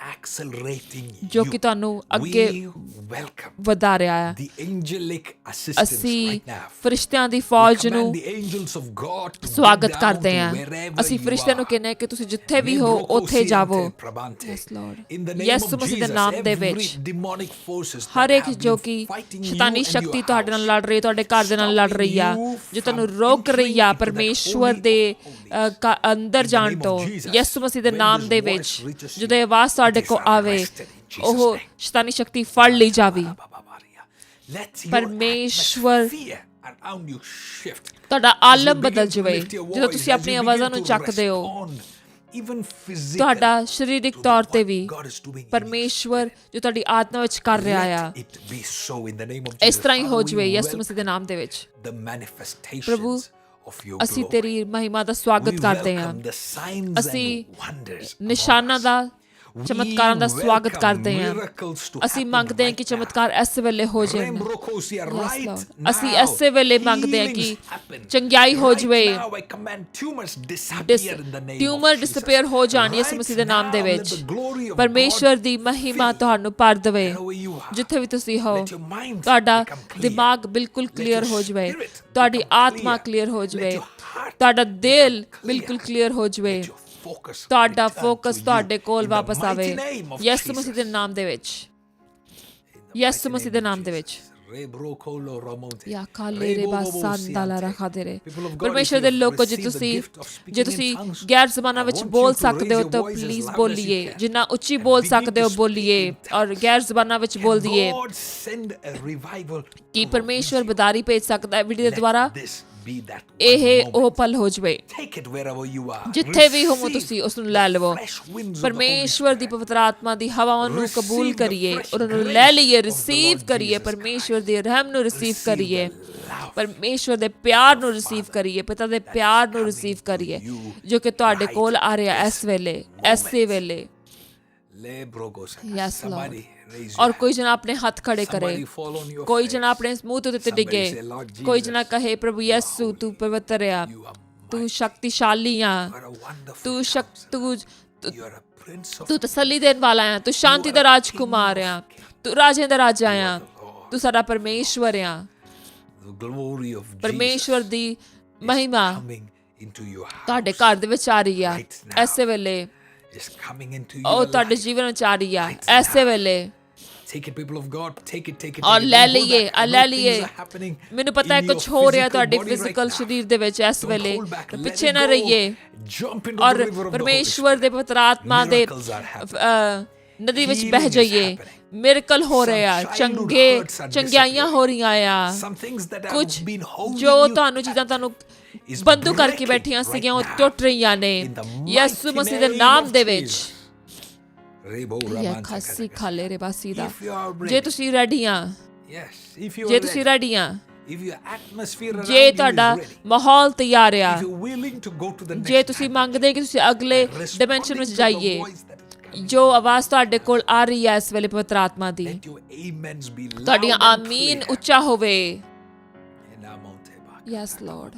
accelerating ਜੋ you. ਕਿ ਤੁਹਾਨੂੰ ਅੱਗੇ We welcome ਵਧਾ ਰਿਹਾ ਹੈ। the angelic assistance ਅਸੀਂ right now. ਫਰਿਸ਼ਤਿਆਂ ਦੀ We ਫੌਜ ਨੂੰ command the angels of God to ਸਵਾਗਤ get down ਕਰਦੇ to ਹਾਂ। wherever ਅਸੀਂ you ਫਰਿਸ਼ਤਿਆਂ ਨੂੰ are. ਕਹਿੰਦੇ ਹਾਂ ਕਿ ਤੁਸੀਂ ਜਿੱਥੇ ਵੀ ਹੋ ਉੱਥੇ ਜਾਵੋ। Yes, Lord. In the name ਯਿਸੂ of ਮਸੀਹ ਦੇ Jesus, ਨਾਮ ਦੇ every ਵਿੱਚ demonic forces that ਹਰ ਇੱਕ have ਜੋ been ਕਿ fighting you ਸ਼ੈਤਾਨੀ and Shakti your ਤੁਹਾਡੇ ਨਾਲ house, ਲੜ ਰਹੀ, ਤੁਹਾਡੇ ਘਰ ਦੇ ਨਾਲ ਲੜ ਰਹੀ ਆ, ਜੋ ਤੁਹਾਨੂੰ ਰੋਕ ਰਹੀ ਆ ਪਰਮੇਸ਼ਵਰ ਦੇ ਅੰਦਰ ਜਾਣ ਤੋਂ, ਯਿਸੂ ਮਸੀਹ ਦੇ ਨਾਮ ਦੇ ਵਿੱਚ ਜਦੋਂ ਇਹ ਆਵਾਜ਼ ਤੁਹਾਡੇ ਕੋਲ ਆਵੇ, ਉਹ ਸ਼ੈਤਾਨੀ ਸ਼ਕਤੀ ਫੜ ਲਈ ਜਾਵੇ। Let your ਪਰਮੇਸ਼ਵਰ atmosphere around you shift. ਤੁਹਾਡਾ As you ਆਲਮ begin ਬਦਲ to ਜਾਵੇ lift your ਜਦੋਂ voice, ਤੁਸੀਂ as ਆਪਣੀ you ਆਵਾਜ਼ਾਂ begin ਨੂੰ to ਚੱਕਦੇ ਹੋ। respond, even physically, ਤੁਹਾਡਾ ਸਰੀਰਿਕ to ਤੌਰ ਤੇ what we God is doing in you. ਪਰਮੇਸ਼ਵਰ ਜੋ ਤੁਹਾਡੀ ਆਤਮਾ ਵਿੱਚ ਕਰ ਰਿਹਾ ਆ, Let it be so in the name of ਇਸ Jesus. ਤਰ੍ਹਾਂ ਹੀ ਹੋ Father, ਜਾਵੇ we ਯਿਸੂ welcome ਮਸੀਹ ਦੇ ਨਾਮ ਦੇ ਵਿੱਚ। the manifestations ਪ੍ਰਭੂ, of your ਅਸੀਂ glory. ਤੇਰੀ ਮਹਿਮਾ ਦਾ ਸਵਾਗਤ We ਕਰਦੇ ਹਾਂ। welcome the signs ਅਸੀਂ and wonders ਨਿਸ਼ਾਨਾਂ among us. ਦਾ, ਚਮਤਕਾਰਾਂ ਦਾ ਸਵਾਗਤ ਕਰਦੇ ਹਾਂ। miracles to ਅਸੀਂ happen ਮੰਗਦੇ ਹਾਂ right ਕਿ now. ਚਮਤਕਾਰ ਇਸ ਵੇਲੇ ਹੋ ਜਾਣ। Rembrokosia, Yes, right Lord. ਅਸੀਂ now, ਇਸੇ ਵੇਲੇ ਮੰਗਦੇ ਹਾਂ ਕਿ healings happen. ਚੰਗਿਆਈ ਹੋ Right ਜਾਵੇ। now, I command tumors disappear in the name of tumour Jesus. Disappear ਹੋ ਜਾਣ ਯਿਸੂ Right ਮਸੀਹ ਦੇ ਨਾਮ ਦੇ now, let ਵਿੱਚ। the glory of ਪਰਮੇਸ਼ਵਰ God ਦੀ ਮਹਿਮਾ fill ਤੁਹਾਨੂੰ ਭਰ ਦੇਵੇ wherever you are. ਜਿੱਥੇ ਵੀ ਤੁਸੀਂ ਹੋ। Let your mind ਤੁਹਾਡਾ become clear. ਦਿਮਾਗ ਬਿਲਕੁਲ Let ਕਲੀਅਰ your ਹੋ ਜਾਵੇ, spirit ਤੁਹਾਡੀ become ਆਤਮਾ clear. ਕਲੀਅਰ ਹੋ Let ਜਾਵੇ, your heart ਤੁਹਾਡਾ ਦਿਲ become ਬਿਲਕੁਲ clear. ਕਲੀਅਰ ਹੋ ਜਾਵੇ, Let your focus ਤੁਹਾਡਾ return ਫੋਕਸ to you ਤੁਹਾਡੇ ਕੋਲ in the ਵਾਪਸ ਆਵੇ mighty name of ਯਿਸੂ ਮਸੀਹ ਦੇ Jesus. ਨਾਮ ਦੇ ਵਿੱਚ। In the ਯਿਸੂ mighty ਮਸੀਹ name ਦੇ of ਨਾਮ ਦੇ Jesus. ਵਿੱਚ। Rebrokolo Ramonte. ਯਾ ਕਾਲੇ ਰੇ ਬਾਸਾਂ ਦਾ ਰਖਾ ਦੇ ਰੇ। People of God, ਪਰਮੇਸ਼ਰ if ਦੇ you've ਲੋਕੋ, ਜੇ received the ਤੁਸੀਂ gift of speaking ਜੇ in ਤੁਸੀਂ tongues, ਗੈਰ ਜ਼ਬਾਨਾਂ I ਵਿੱਚ want ਬੋਲ you to ਸਕਦੇ ਹੋ raise your ਤਾਂ voice as please loud as you ਬੋਲੀਏ, can. ਜਿੰਨਾ ਉੱਚੀ And ਬੋਲ begin ਸਕਦੇ to ਹੋ speak ਬੋਲੀਏ, in tongues. ਔਰ ਗੈਰ ਜ਼ਬਾਨਾਂ ਵਿੱਚ ਬੋਲ Can ਦਈਏ। God send a revival Ki to a ਪਰਮੇਸ਼ਵਰ video? ਬਦਾਰੀ ਭੇਜ ਸਕਦਾ ਹੈ ਵੀਡੀਓ ਦੇ Let ਦੁਆਰਾ? this be that one ਇਹ moment. ਉਹ ਪਲ ਹੋ ਜਾਵੇ। Take it wherever you are. ਜਿੱਥੇ ਵੀ ਹੋਵੋ Receive ਤੁਸੀਂ ਉਸ ਨੂੰ ਲੈ the ਲਵੋ। fresh winds of the Holy ਪਰਮੇਸ਼ਵਰ ਦੀ Spirit. ਪਵਿੱਤਰ ਆਤਮਾ ਦੀ ਹਵਾਵਾਂ ਨੂੰ Receive ਕਬੂਲ the ਕਰੀਏ, fresh ਉਹਨਾਂ ਨੂੰ grace ਲੈ ਲਈਏ, of the ਰਿਸੀਵ Lord ਕਰੀਏ, Jesus ਪਰਮੇਸ਼ਵਰ ਦੀ ਰਹਿਮ ਨੂੰ ਰਿਸੀਵ Receive ਕਰੀਏ, the love ਪਰਮੇਸ਼ਵਰ ਦੇ ਪਿਆਰ ਨੂੰ of the ਰਿਸੀਵ Father ਕਰੀਏ, ਪਿਤਾ ਦੇ that is ਪਿਆਰ ਨੂੰ coming ਰਿਸੀਵ to ਕਰੀਏ, you ਜੋ ਕਿ ਤੁਹਾਡੇ right ਕੋਲ ਆ ਰਿਹਾ ਇਸ this ਵੇਲੇ, moment. ਐਸੇ ਵੇਲੇ। Le brogos. Yes, Somebody Lord. raise ਔਰ your ਕੋਈ ਜਣਾ ਆਪਣੇ ਹੱਥ ਖੜੇ ਕਰੇ, Somebody fall on your ਕੋਈ face. ਜਣਾ ਆਪਣੇ ਮੂੰਹ ਤੇ ਉੱਤੇ Somebody ਡਿੱਗੇ, say, Lord ਕੋਈ Jesus, ਜਣਾ ਕਹੇ ਪ੍ਰਭੂ ਯਿਸੂ ਤੂੰ ਪਵਿੱਤਰ ਆ, You are ਤੂੰ mighty. ਸ਼ਕਤੀਸ਼ਾਲੀ ਆ, You are a wonderful ਤੂੰ counselor. You are a prince of ਤੂੰ ਤਸੱਲੀ ਦੇਣ ਵਾਲਾ ਆ, ਤੂੰ ਸ਼ਾਂਤੀ ਦਾ ਰਾਜਕੁਮਾਰ ਆ, ਤੂੰ ਰਾਜਿਆਂ ਦਾ ਰਾਜਾ ਆ, ਤੂੰ ਸਾਡਾ ਪਰਮੇਸ਼ਵਰ ਆ। the glory of ਪਰਮੇਸ਼ਵਰ Jesus ਦੀ ਮਹਿਮਾ coming into your house. ਤੁਹਾਡੇ ਘਰ ਦੇ ਵਿੱਚ ਆ ਰਹੀ ਆ Right now. ਐਸੇ ਵੇਲੇ, Is coming into ਉਹ your ਤੁਹਾਡੇ life. ਜੀਵਨ ਵਿੱਚ ਆ ਰਹੀ ਆ Right ਐਸੇ now. ਵੇਲੇ। Take it, people of God. Take it, take it. ਔਰ take it. ਲੈ Don't hold ਲਈਏ, back. I know ਲੈ things ਲਈਏ। are happening ਮੈਨੂੰ ਪਤਾ ਹੈ in ਕੁਝ your ਹੋ ਰਿਹਾ physical ਤੁਹਾਡੇ body right ਫਿਜ਼ੀਕਲ now. ਸਰੀਰ ਦੇ ਵਿੱਚ ਇਸ Don't ਵੇਲੇ, hold back. Let ਪਿੱਛੇ it ਨਾ go. ਰਹੀਏ। Jump into the ਔਰ river of the Holy ਪਰਮੇਸ਼ਵਰ Spirit. ਦੇ ਪਵਿੱਤਰ ਆਤਮਾ ਦੇ Miracles are happening. ਨਦੀ ਵਿੱਚ ਬਹਿ ਜਾਈਏ। ਮਿਰਕਲ ਹੋ ਰਿਹਾ, ਚੰਗਿਆਈਆਂ ਹੋ ਰਹੀਆਂ ਆ। ਕੁਝ ਜੋ ਤੁਹਾਨੂੰ ਚੀਜ਼ਾਂ ਤੁਹਾਨੂੰ ਬੰਦੂ ਕਰਕੇ ਬੈਠੀਆਂ ਸੀਗੀਆਂ ਉਹ ਟੁੱਟ ਰਹੀਆਂ ਨੇ ਯਿਸੂ ਮਸੀਹ ਦੇ ਨਾਮ ਦੇ ਵਿੱਚ। ਯਾ ਖਾਸੀ ਖਾਲੇ ਰੇ ਬਾਸੀ ਦਾ। ਜੇ ਤੁਸੀਂ ਰੈਡੀ ਆ, ਜੇ ਤੁਸੀਂ ਰੈਡੀ ਆ, ਜੇ ਤੁਹਾਡਾ ਮਾਹੌਲ ਤਿਆਰ ਆ, ਜੇ ਤੁਸੀਂ ਮੰਗਦੇ ਕਿ ਤੁਸੀਂ ਅਗਲੇ ਡਾਈਮੈਂਸ਼ਨ ਵਿੱਚ ਜਾਈਏ, ਜੋ ਆਵਾਜ਼ ਤੁਹਾਡੇ ਕੋਲ ਆ ਰਹੀ ਹੈ ਇਸ ਵੇਲੇ ਪਵਿੱਤਰ ਆਤਮਾ ਦੀ, ਤੁਹਾਡੀਆਂ ਆਮੀਨ ਉੱਚਾ ਹੋਵੇ। Yes Lord.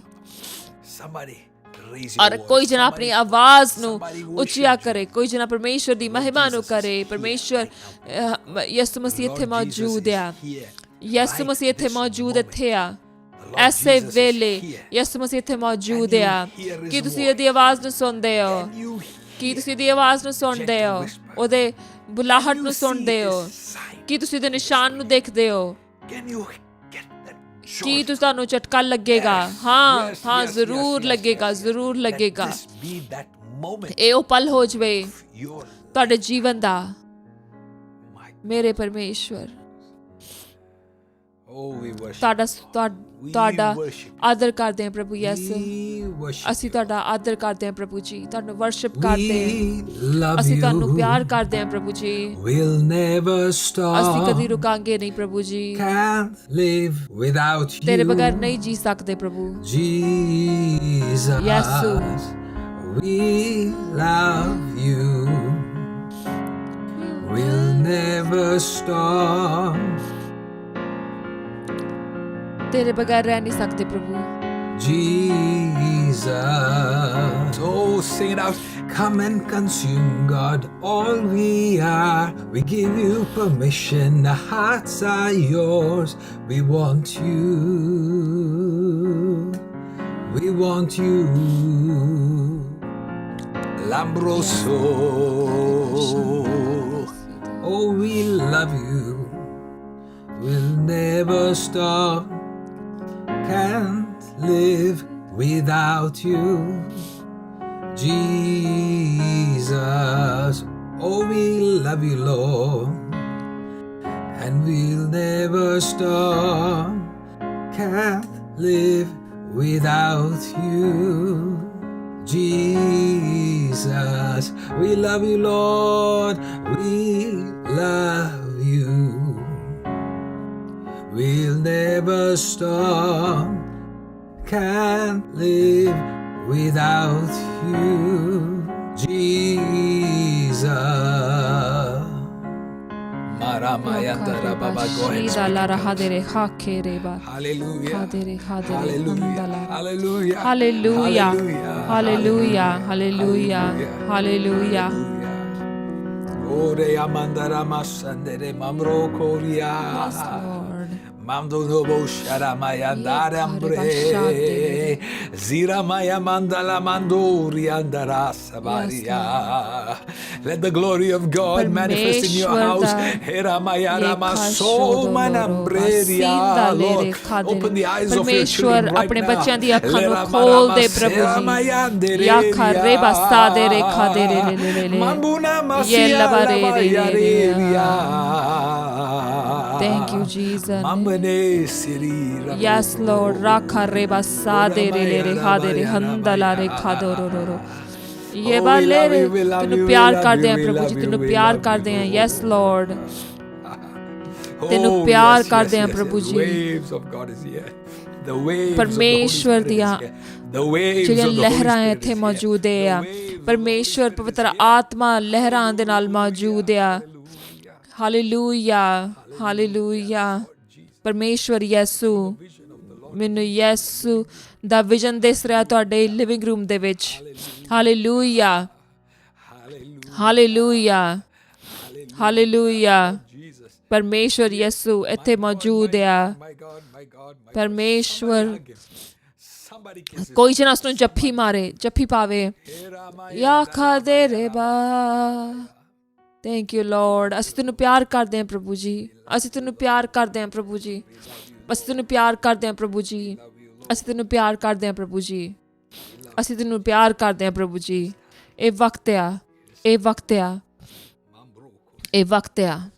और कोई जना अपनी आवाज ਨੂੰ ਉੱਚਾ ਕਰੇ, ਕੋਈ जना परमेश्वर ਦੀ ਮਹਿਮਾ ਨੂੰ ਕਰੇ। परमेश्वर ਯਿਸੂ ਮਸੀਹ ਇੱਥੇ ਮੌਜੂਦ ਆ, ਯਿਸੂ ਮਸੀਹ ਇੱਥੇ ਮੌਜੂਦ ਇੱਥੇ ਆ ਐਸੇ ਵੇਲੇ। ਯਿਸੂ ਮਸੀਹ ਇੱਥੇ ਮੌਜੂਦ ਆ। ਕੀ ਤੁਸੀਂ ਉਹਦੀ ਆਵਾਜ਼ ਨੂੰ ਸੁਣਦੇ ਹੋ? ਕੀ ਤੁਸੀਂ ਉਹਦੀ ਆਵਾਜ਼ ਨੂੰ ਸੁਣਦੇ ਹੋ? ਉਹਦੇ ਬੁਲਾਹਟ ਨੂੰ ਸੁਣਦੇ ਹੋ? ਕੀ ਤੁਸੀਂ ਉਹਦੇ ਨਿਸ਼ਾਨ ਨੂੰ ਦੇਖਦੇ ਹੋ? ਕੀ ਤੁਹਾਨੂੰ ਝਟਕਾ ਲੱਗੇਗਾ? ਹਾਂ ਜ਼ਰੂਰ ਲੱਗੇਗਾ, ਜ਼ਰੂਰ ਲੱਗੇਗਾ। ਇਹ ਉਹ ਪਲ ਹੋ ਜਵੇ ਤੁਹਾਡੇ ਜੀਵਨ ਦਾ। ਮੇਰੇ ਪਰਮੇਸ਼ਵਰ ਤੁਹਾਡਾ ਆਦਰ ਕਰਦੇ ਹਾਂ ਪ੍ਰਭੂ ਯਿਸੂ। ਅਸੀਂ ਤੁਹਾਡਾ ਆਦਰ ਕਰਦੇ ਹਾਂ ਪ੍ਰਭੂ ਜੀ, ਤੁਹਾਨੂੰ ਵਰਸ਼ਿਪ ਕਰਦੇ ਹਾਂ, ਅਸੀਂ ਤੁਹਾਨੂੰ ਪਿਆਰ ਕਰਦੇ ਹਾਂ ਪ੍ਰਭੂ ਜੀ। ਅਸੀਂ ਕਦੀ ਰੁਕਾਂਗੇ ਨਹੀਂ ਪ੍ਰਭੂ ਜੀ, ਤੇਰੇ ਬਗੈਰ ਨਹੀਂ ਜੀ ਸਕਦੇ ਪ੍ਰਭੂ ਯਿਸੂ। We love you. We'll never stop. तेरे बगैर रह नहीं सकते प्रभु Jesus. Oh, sing it out. Come and consume, God, all we are. We give you permission. Our hearts are yours. We want you. We want you. Lambroso. Oh, we love you. We'll never stop. Can't live without you, Jesus. Oh, we love you, Lord, and we'll never stop. Can't live without you, Jesus. We love you, Lord, we love you. We'll never stop. Can't live without you, Jesus. Maramayandara Baba, go ahead. Hallelujah. Hallelujah. Hallelujah. Hallelujah. Hallelujah. Hallelujah. Hallelujah. Ore amandara masandere mamro koria. Yes, Lord. Mamdo nobo shara mayandare ambre. Zira maya mandala mandori andara sabaria. Let the glory of God manifest in your house. Hera maya rama so manambreria. Lord, open the eyes of your children right अपने now. बच्चों दी अखां नु खोल दे प्रभु जी। या खरे बस्ता दे रे खा दे रे ले ये लबारे रे। Thank you Jesus. Yes Lord. Rakha re basa de re ha de re handala re kha do ro ये वाले रे तैनू प्यार करदे हैं प्रभु जी, तैनू प्यार करदे हैं। Yes Lord, तैनू प्यार करदे हैं प्रभु जी। परमेश्वर दियां ਜਿਹੜੀਆਂ ਲਹਿਰਾਂ ਇੱਥੇ ਮੌਜੂਦ ਆ। ਪਰਮੇਸ਼ਵਰ ਪਵਿੱਤਰ ਆਤਮਾ ਲਹਿਰਾਂ ਦੇ ਨਾਲ ਮੌਜੂਦ ਆ। Hallelujah, hallelujah. ਪਰਮੇਸ਼ਵਰ ਯਿਸੂ, ਮੈਨੂੰ ਯਿਸੂ ਦਾ ਵਿਜ਼ਨ ਦਿਸ ਰਿਹਾ ਤੁਹਾਡੇ ਲਿਵਿੰਗ ਰੂਮ ਦੇ ਵਿੱਚ। Hallelujah, hallelujah, hallelujah. ਪਰਮੇਸ਼ਵਰ ਯਿਸੂ ਇੱਥੇ ਮੌਜੂਦ ਆ। ਪਰਮੇਸ਼ਵਰ ਕੋਈ ਜਨਾ ਉਸਨੂੰ ਜੱਫੀ ਮਾਰੇ, ਜੱਫੀ ਪਾਵੇ। ਯਾ ਖਾਦੇ ਰੇ ਬਾ। Thank you Lord. ਅਸੀਂ ਤੈਨੂੰ ਪਿਆਰ ਕਰਦੇ ਹਾਂ ਪ੍ਰਭੂ ਜੀ, ਅਸੀਂ ਤੈਨੂੰ ਪਿਆਰ ਕਰਦੇ ਹਾਂ ਪ੍ਰਭੂ ਜੀ, ਅਸੀਂ ਤੈਨੂੰ ਪਿਆਰ ਕਰਦੇ ਹਾਂ ਪ੍ਰਭੂ ਜੀ, ਅਸੀਂ ਤੈਨੂੰ ਪਿਆਰ ਕਰਦੇ ਹਾਂ ਪ੍ਰਭੂ ਜੀ, ਅਸੀਂ ਤੈਨੂੰ ਪਿਆਰ ਕਰਦੇ ਹਾਂ ਪ੍ਰਭੂ ਜੀ। ਇਹ ਵਕਤ ਆ, ਇਹ ਵਕਤ ਆ। ਇਹ ਵਕਤ ਆ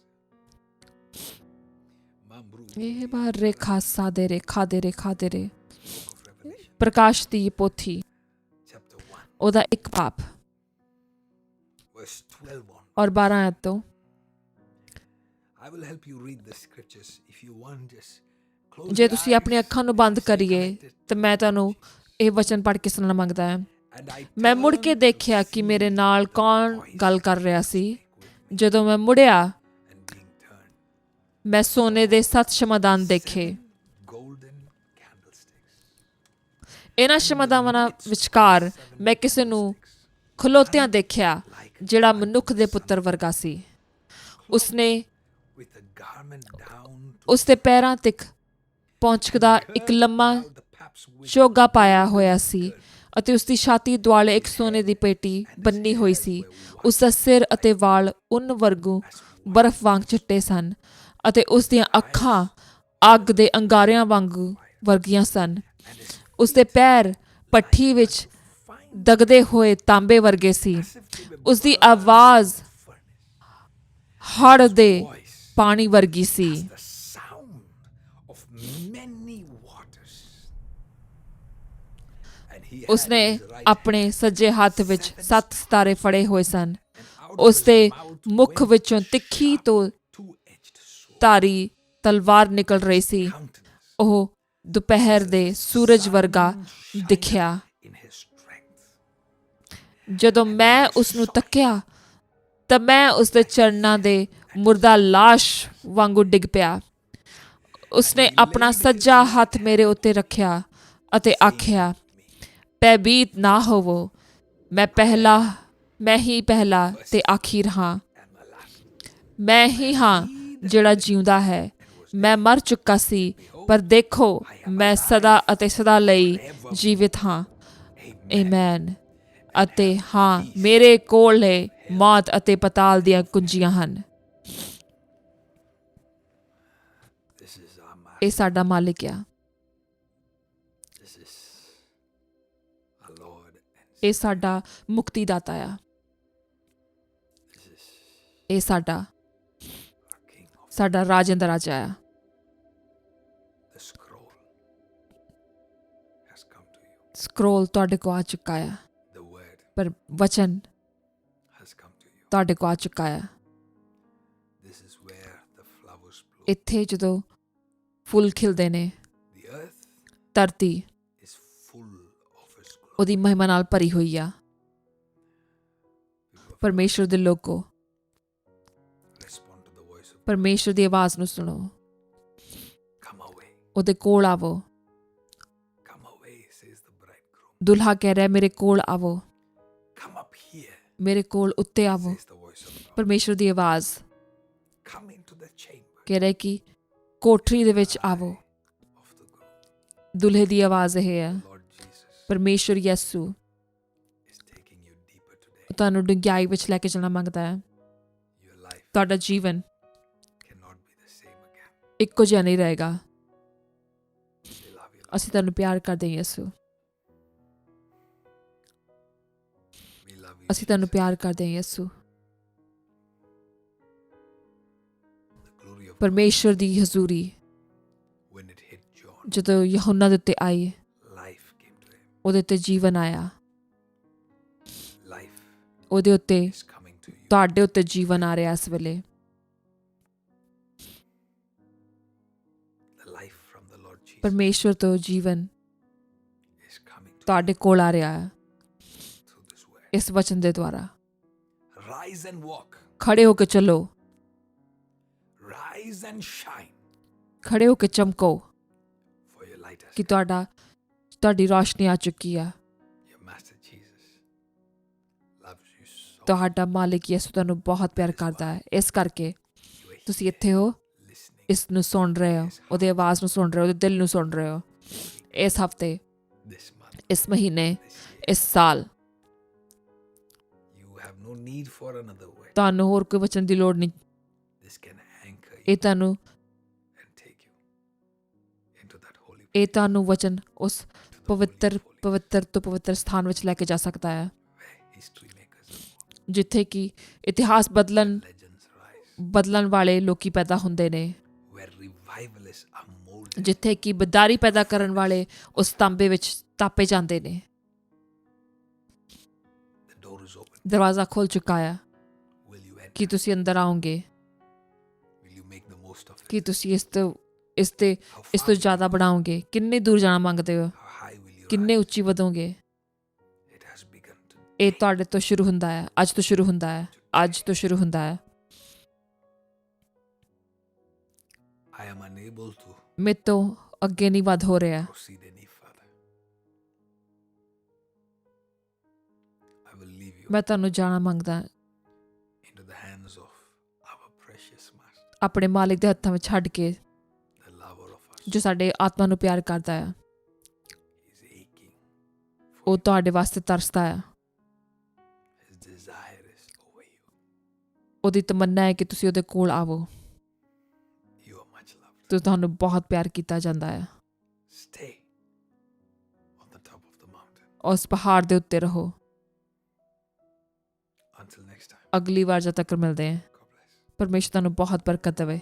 Mambru, ਇਹ ਬਾਰ ਰੇਖਾ ਸਾਦੇ ਰੇਖਾ ਦੇ ਰੇਖਾ ਦੇ ਰੇ of Revelation, Prakash the ਪੋਥੀ chapter 1, ਉਹਦਾ ਇੱਕ ਪਾਪ verse 12 on. ਔਰ 12 ਆਇਤ ਤੋਂ I will help you read the scriptures if you want. Just close ਜੇ your ਤੁਸੀਂ ਆਪਣੀਆਂ eyes ਅੱਖਾਂ ਨੂੰ ਬੰਦ and stay ਕਰੀਏ connected. ਤਾਂ ਮੈਂ ਤੁਹਾਨੂੰ ਇਹ ਵਚਨ ਪੜ੍ਹ ਕੇ ਸੁਣਨਾ ਮੰਗਦਾ ਹਾਂ। And I ਮੈਂ ਮੁੜ ਕੇ turned ਦੇਖਿਆ to ਕਿ see ਮੇਰੇ the ਨਾਲ ਕੌਣ voice ਗੱਲ ਕਰ ਰਿਹਾ ਸੀ। speak with me, ਜਦੋਂ ਮੈਂ ਮੁੜਿਆ and being turned, ਮੈਂ ਸੋਨੇ ਦੇ 7 ਸ਼ਮਦਾਨ ਦੇਖੇ। 7 golden candlesticks. ਇਹਨਾਂ ਸ਼ਮਦਾਨਾਂ ਵਿਚਕਾਰ ਮੈਂ ਕਿਸੇ ਨੂੰ ਖਲੋਤਿਆਂ ਦੇਖਿਆ ਜਿਹੜਾ ਮਨੁੱਖ ਦੇ ਪੁੱਤਰ ਵਰਗਾ ਸੀ। ਉਸਨੇ With a garment down to ਉਸਦੇ ਪੈਰਾਂ ਤੱਕ ਪਹੁੰਚਦਾ ਇੱਕ ਲੰਮਾ the paps with ਚੋਗਾ ਪਾਇਆ ਹੋਇਆ ਸੀ ਅਤੇ ਉਸਦੀ ਛਾਤੀ ਦੁਆਲੇ ਇੱਕ ਸੋਨੇ ਦੀ ਪੇਟੀ ਬੰਨੀ ਹੋਈ ਸੀ। ਉਸਦਾ ਸਿਰ ਅਤੇ ਵਾਲ ਉੱਨ ਵਰਗੂ ਬਰਫ਼ ਵਾਂਗ ਚਿੱਟੇ ਸਨ ਅਤੇ ਉਸਦੀਆਂ ਅੱਖਾਂ ਅੱਗ ਦੇ ਅੰਗਾਰਿਆਂ ਵਾਂਗੂ ਵਰਗੀਆਂ ਸਨ। ਉਸਦੇ ਪੈਰ ਭੱਠੀ ਵਿੱਚ ਦਗਦੇ ਹੋਏ ਤਾਂਬੇ ਵਰਗੇ ਸੀ। ਉਸਦੀ ਆਵਾਜ਼ ਹੜ੍ਹ ਦੇ ਪਾਣੀ ਵਰਗੀ ਸੀ। the sound of many waters. And he had ਉਸਨੇ in his right ਆਪਣੇ ਸੱਜੇ ਹੱਥ ਵਿੱਚ 7 ਸਿਤਾਰੇ ਫੜੇ ਹੋਏ ਸਨ। ਉਸਦੇ ਮੁਖ ਵਿੱਚੋਂ ਤਿੱਖੀ ਤੋਂ two-edged sword. ਧਾਰੀ ਤਲਵਾਰ ਨਿਕਲ ਰਹੀ ਸੀ। Countenance ਉਹ ਦੁਪਹਿਰ ਦੇ ਸੂਰਜ ਵਰਗਾ ਦਿਖਿਆ। in his strength. ਜਦੋਂ ਮੈਂ ਉਸ ਨੂੰ ਤੱਕਿਆ ਤਾਂ ਮੈਂ ਉਸਦੇ ਚਰਨਾਂ ਦੇ ਮੁਰਦਾ ਲਾਸ਼ ਵਾਂਗੂ ਡਿੱਗ ਪਿਆ। ਉਸਨੇ ਆਪਣਾ ਸੱਜਾ ਹੱਥ ਮੇਰੇ ਉੱਤੇ ਰੱਖਿਆ ਅਤੇ ਆਖਿਆ, ਭੈਭੀਤ ਨਾ ਹੋਵੋ, ਮੈਂ ਹੀ ਪਹਿਲਾ ਤੇ ਆਖੀਰ ਹਾਂ। ਮੈਂ ਹੀ ਹਾਂ ਜਿਹੜਾ ਜਿਉਂਦਾ ਹੈ। ਮੈਂ ਮਰ ਚੁੱਕਾ ਸੀ, ਪਰ ਦੇਖੋ ਮੈਂ ਸਦਾ ਅਤੇ ਸਦਾ ਲਈ ਜੀਵਿਤ ਹਾਂ। ਆਮੇਨ। ਅਤੇ ਹਾਂ, ਮੇਰੇ ਕੋਲ ਮੌਤ ਅਤੇ ਪਤਾਲ ਦੀਆਂ ਕੁੰਜੀਆਂ ਹਨ। This is our master. ਇਹ ਸਾਡਾ ਮਾਲਿਕ ਆ। This is our Lord. And ਇਹ ਸਾਡਾ ਮੁਕਤੀਦਾਤਾ ਆ। this is ਇਹ ਸਾਡਾ our King of ਸਾਡਾ ਰਾਜਿਆਂ ਦਾ ਰਾਜਾ ਆ। the scroll has come to you. Scroll ਤੁਹਾਡੇ ਕੋਲ ਆ ਚੁੱਕਾ ਆ, The word ਪਰ ਵਚਨ has come to you. ਤੁਹਾਡੇ ਕੋਲ ਆ ਚੁੱਕਾ ਆ। This is where the flowers bloom. ਇੱਥੇ ਜਦੋਂ ਫੁੱਲ ਖਿਲਦੇ ਨੇ, The earth ਧਰਤੀ is full of His glory. ਉਹਦੀ ਮਹਿਮਾ ਨਾਲ ਭਰੀ ਹੋਈ ਆ। People of ਪਰਮੇਸ਼ਰ ਦੇ ਲੋਕੋ, God, respond to the voice of ਪਰਮੇਸ਼ਰ ਦੀ ਆਵਾਜ਼ ਨੂੰ ਸੁਣੋ। come away. ਉਹਦੇ ਕੋਲ ਆਵੋ। Come away, says the bridegroom. ਦੁਲਹਾ ਕਹਿ ਰਿਹਾ, ਮੇਰੇ ਕੋਲ ਆਵੋ, Come up here, ਮੇਰੇ ਕੋਲ ਉੱਤੇ ਆਵੋ। says the voice of God. ਪਰਮੇਸ਼ਰ ਦੀ ਆਵਾਜ਼ Come into the chamber ਕਹਿ ਰਿਹਾ ਕਿ ਕੋਠਰੀ ਦੇ ਵਿੱਚ ਆਵੋ। of the groom. ਦੁਲਹੇ ਦੀ ਆਵਾਜ਼ ਇਹ ਹੈ। Lord Jesus ਪਰਮੇਸ਼ਰ ਯਿਸੂ is taking you deeper today. ਤੁਹਾਨੂੰ ਡੂੰਘਾਈ ਵਿੱਚ ਲੈ ਕੇ ਜਾਣਾ ਮੰਗਦਾ ਹੈ। Your life ਤੁਹਾਡਾ ਜੀਵਨ cannot be the same again. ਇੱਕੋ ਜਿਹਾ ਨਹੀਂ ਰਹੇਗਾ। We love you. ਅਸੀਂ ਤੁਹਾਨੂੰ ਪਿਆਰ ਕਰਦੇ ਹਾਂ ਯਿਸੂ। We love you. ਅਸੀਂ ਤੁਹਾਨੂੰ Jesus. ਪਿਆਰ ਕਰਦੇ ਹਾਂ ਯਿਸੂ। The glory of ਪਰਮੇਸ਼ਰ ਦੀ ਹਜ਼ੂਰੀ when it hit John, ਜਦੋਂ ਯਹੋਨਾ ਦੇ ਉੱਤੇ ਆਈ, life came to him. ਉਹਦੇ ਉੱਤੇ ਜੀਵਨ ਆਇਆ। Life ਉਹਦੇ ਉੱਤੇ is coming to you. ਤੁਹਾਡੇ ਉੱਤੇ ਜੀਵਨ ਆ ਰਿਹਾ ਇਸ ਵੇਲੇ। The life from the Lord Jesus ਪਰਮੇਸ਼ਰ ਤੋਂ ਜੀਵਨ is coming to ਤੁਹਾਡੇ ਕੋਲ ਆ ਰਿਹਾ ਹੈ you through this word. ਇਸ ਵਚਨ ਦੇ ਦੁਆਰਾ। Rise and walk. ਖੜੇ ਹੋ ਕੇ ਚੱਲੋ, Rise and shine, ਖੜੇ ਹੋ ਕੇ ਚਮਕੋ for your light has ਕਿ come. ਤੁਹਾਡੀ ਰੌਸ਼ਨੀ ਆ ਚੁੱਕੀ ਆ। Your master Jesus loves you so. ਤੁਹਾਡਾ ਮਾਲਿਕ ਯਿਸੂ ਤੁਹਾਨੂੰ ਬਹੁਤ ਪਿਆਰ ਕਰਦਾ ਹੈ। ਇਸ ਕਰਕੇ You are ਤੁਸੀਂ ਇੱਥੇ ਹੋ, listening ਇਸ ਨੂੰ ਸੁਣ ਰਹੇ ਹੋ, ਉਹਦੀ ਆਵਾਜ਼ ਨੂੰ ਸੁਣ ਰਹੇ ਹੋ, ਉਹਦੇ ਦਿਲ ਨੂੰ ਸੁਣ ਰਹੇ ਹੋ। ਇਸ ਹਫਤੇ, this month, ਇਸ ਮਹੀਨੇ, this year. ਇਸ ਸਾਲ You have no need for another word. ਤੁਹਾਨੂੰ ਹੋਰ ਕੋਈ ਵਚਨ ਦੀ ਲੋੜ ਨਹੀਂ। This can anchor you ਇਹ ਤੁਹਾਨੂੰ and take you into that holy ਇਹ ਤੁਹਾਨੂੰ ਵਚਨ ਉਸ to the ਪਵਿੱਤਰ holy, ਪਵਿੱਤਰ ਤੋਂ ਪਵਿੱਤਰ ਸਥਾਨ ਵਿੱਚ ਲੈ ਕੇ ਜਾ ਸਕਦਾ ਹੈ, where history makers ਜਿੱਥੇ ਕਿ ਇਤਿਹਾਸ ਬਦਲਣ legends rise. ਬਦਲਣ ਵਾਲੇ ਲੋਕੀ ਪੈਦਾ ਹੁੰਦੇ ਨੇ, where revivalists are molded. ਜਿੱਥੇ ਕਿ ਬਦਾਰੀ ਪੈਦਾ ਕਰਨ ਵਾਲੇ ਉਸ ਤਾਂਬੇ ਵਿੱਚ ਤਾਪੇ ਜਾਂਦੇ ਨੇ। The door is open. ਦਰਵਾਜ਼ਾ ਖੁੱਲ ਚੁੱਕਾ ਆ। Will you enter? ਕੀ ਤੁਸੀਂ ਅੰਦਰ ਆਓਗੇ? Will you make the most of it? ਕੀ ਤੁਸੀਂ ਇਸ ਤੋਂ How far? ਜ਼ਿਆਦਾ ਬਣਾਓਗੇ? ਕਿੰਨੇ ਦੂਰ ਜਾਣਾ ਮੰਗਦੇ ਹੋ? How high will you ਕਿੰਨੇ rise? ਉੱਚੀ ਵਧੋਗੇ? It has begun to. ਇਹ ਤੁਹਾਡੇ ਤੋਂ ਸ਼ੁਰੂ ਹੁੰਦਾ ਹੈ, ਅੱਜ ਤੋਂ ਸ਼ੁਰੂ ਹੁੰਦਾ ਹੈ, ਅੱਜ ਤੋਂ ਸ਼ੁਰੂ ਹੁੰਦਾ ਹੈ। I am unable to ਮੇਰੇ ਤੋਂ ਅੱਗੇ ਨਹੀਂ ਵੱਧ ਹੋ ਰਿਹਾ। proceed any further. I will leave you ਮੈਂ ਤੁਹਾਨੂੰ ਜਾਣਾ ਮੰਗਦਾ into the hands of our precious Master, ਆਪਣੇ ਮਾਲਿਕ ਦੇ ਹੱਥਾਂ ਵਿੱਚ ਛੱਡ ਕੇ, the lover of us. ਜੋ ਸਾਡੇ ਆਤਮਾ ਨੂੰ ਪਿਆਰ ਕਰਦਾ ਹੈ। He's aching for ਉਹ you. ਤੁਹਾਡੇ ਵਾਸਤੇ ਤਰਸਦਾ ਹੈ। His desire is over you. ਉਹਦੀ ਤਮੰਨਾ ਹੈ ਕਿ ਤੁਸੀਂ ਉਹਦੇ ਕੋਲ ਆਵੋ। You are much loved. ਤੇ ਤੁਹਾਨੂੰ ਬਹੁਤ ਪਿਆਰ ਕੀਤਾ ਜਾਂਦਾ ਹੈ। Stay on the top of the mountain ਉਸ ਪਹਾੜ ਦੇ ਉੱਤੇ ਰਹੋ। until next time. ਅਗਲੀ ਵਾਰ ਜਦ ਤੱਕ ਮਿਲਦੇ ਹਾਂ, God bless. ਪਰਮੇਸ਼ਰ ਤੁਹਾਨੂੰ ਬਹੁਤ ਬਰਕਤ ਦੇਵੇ।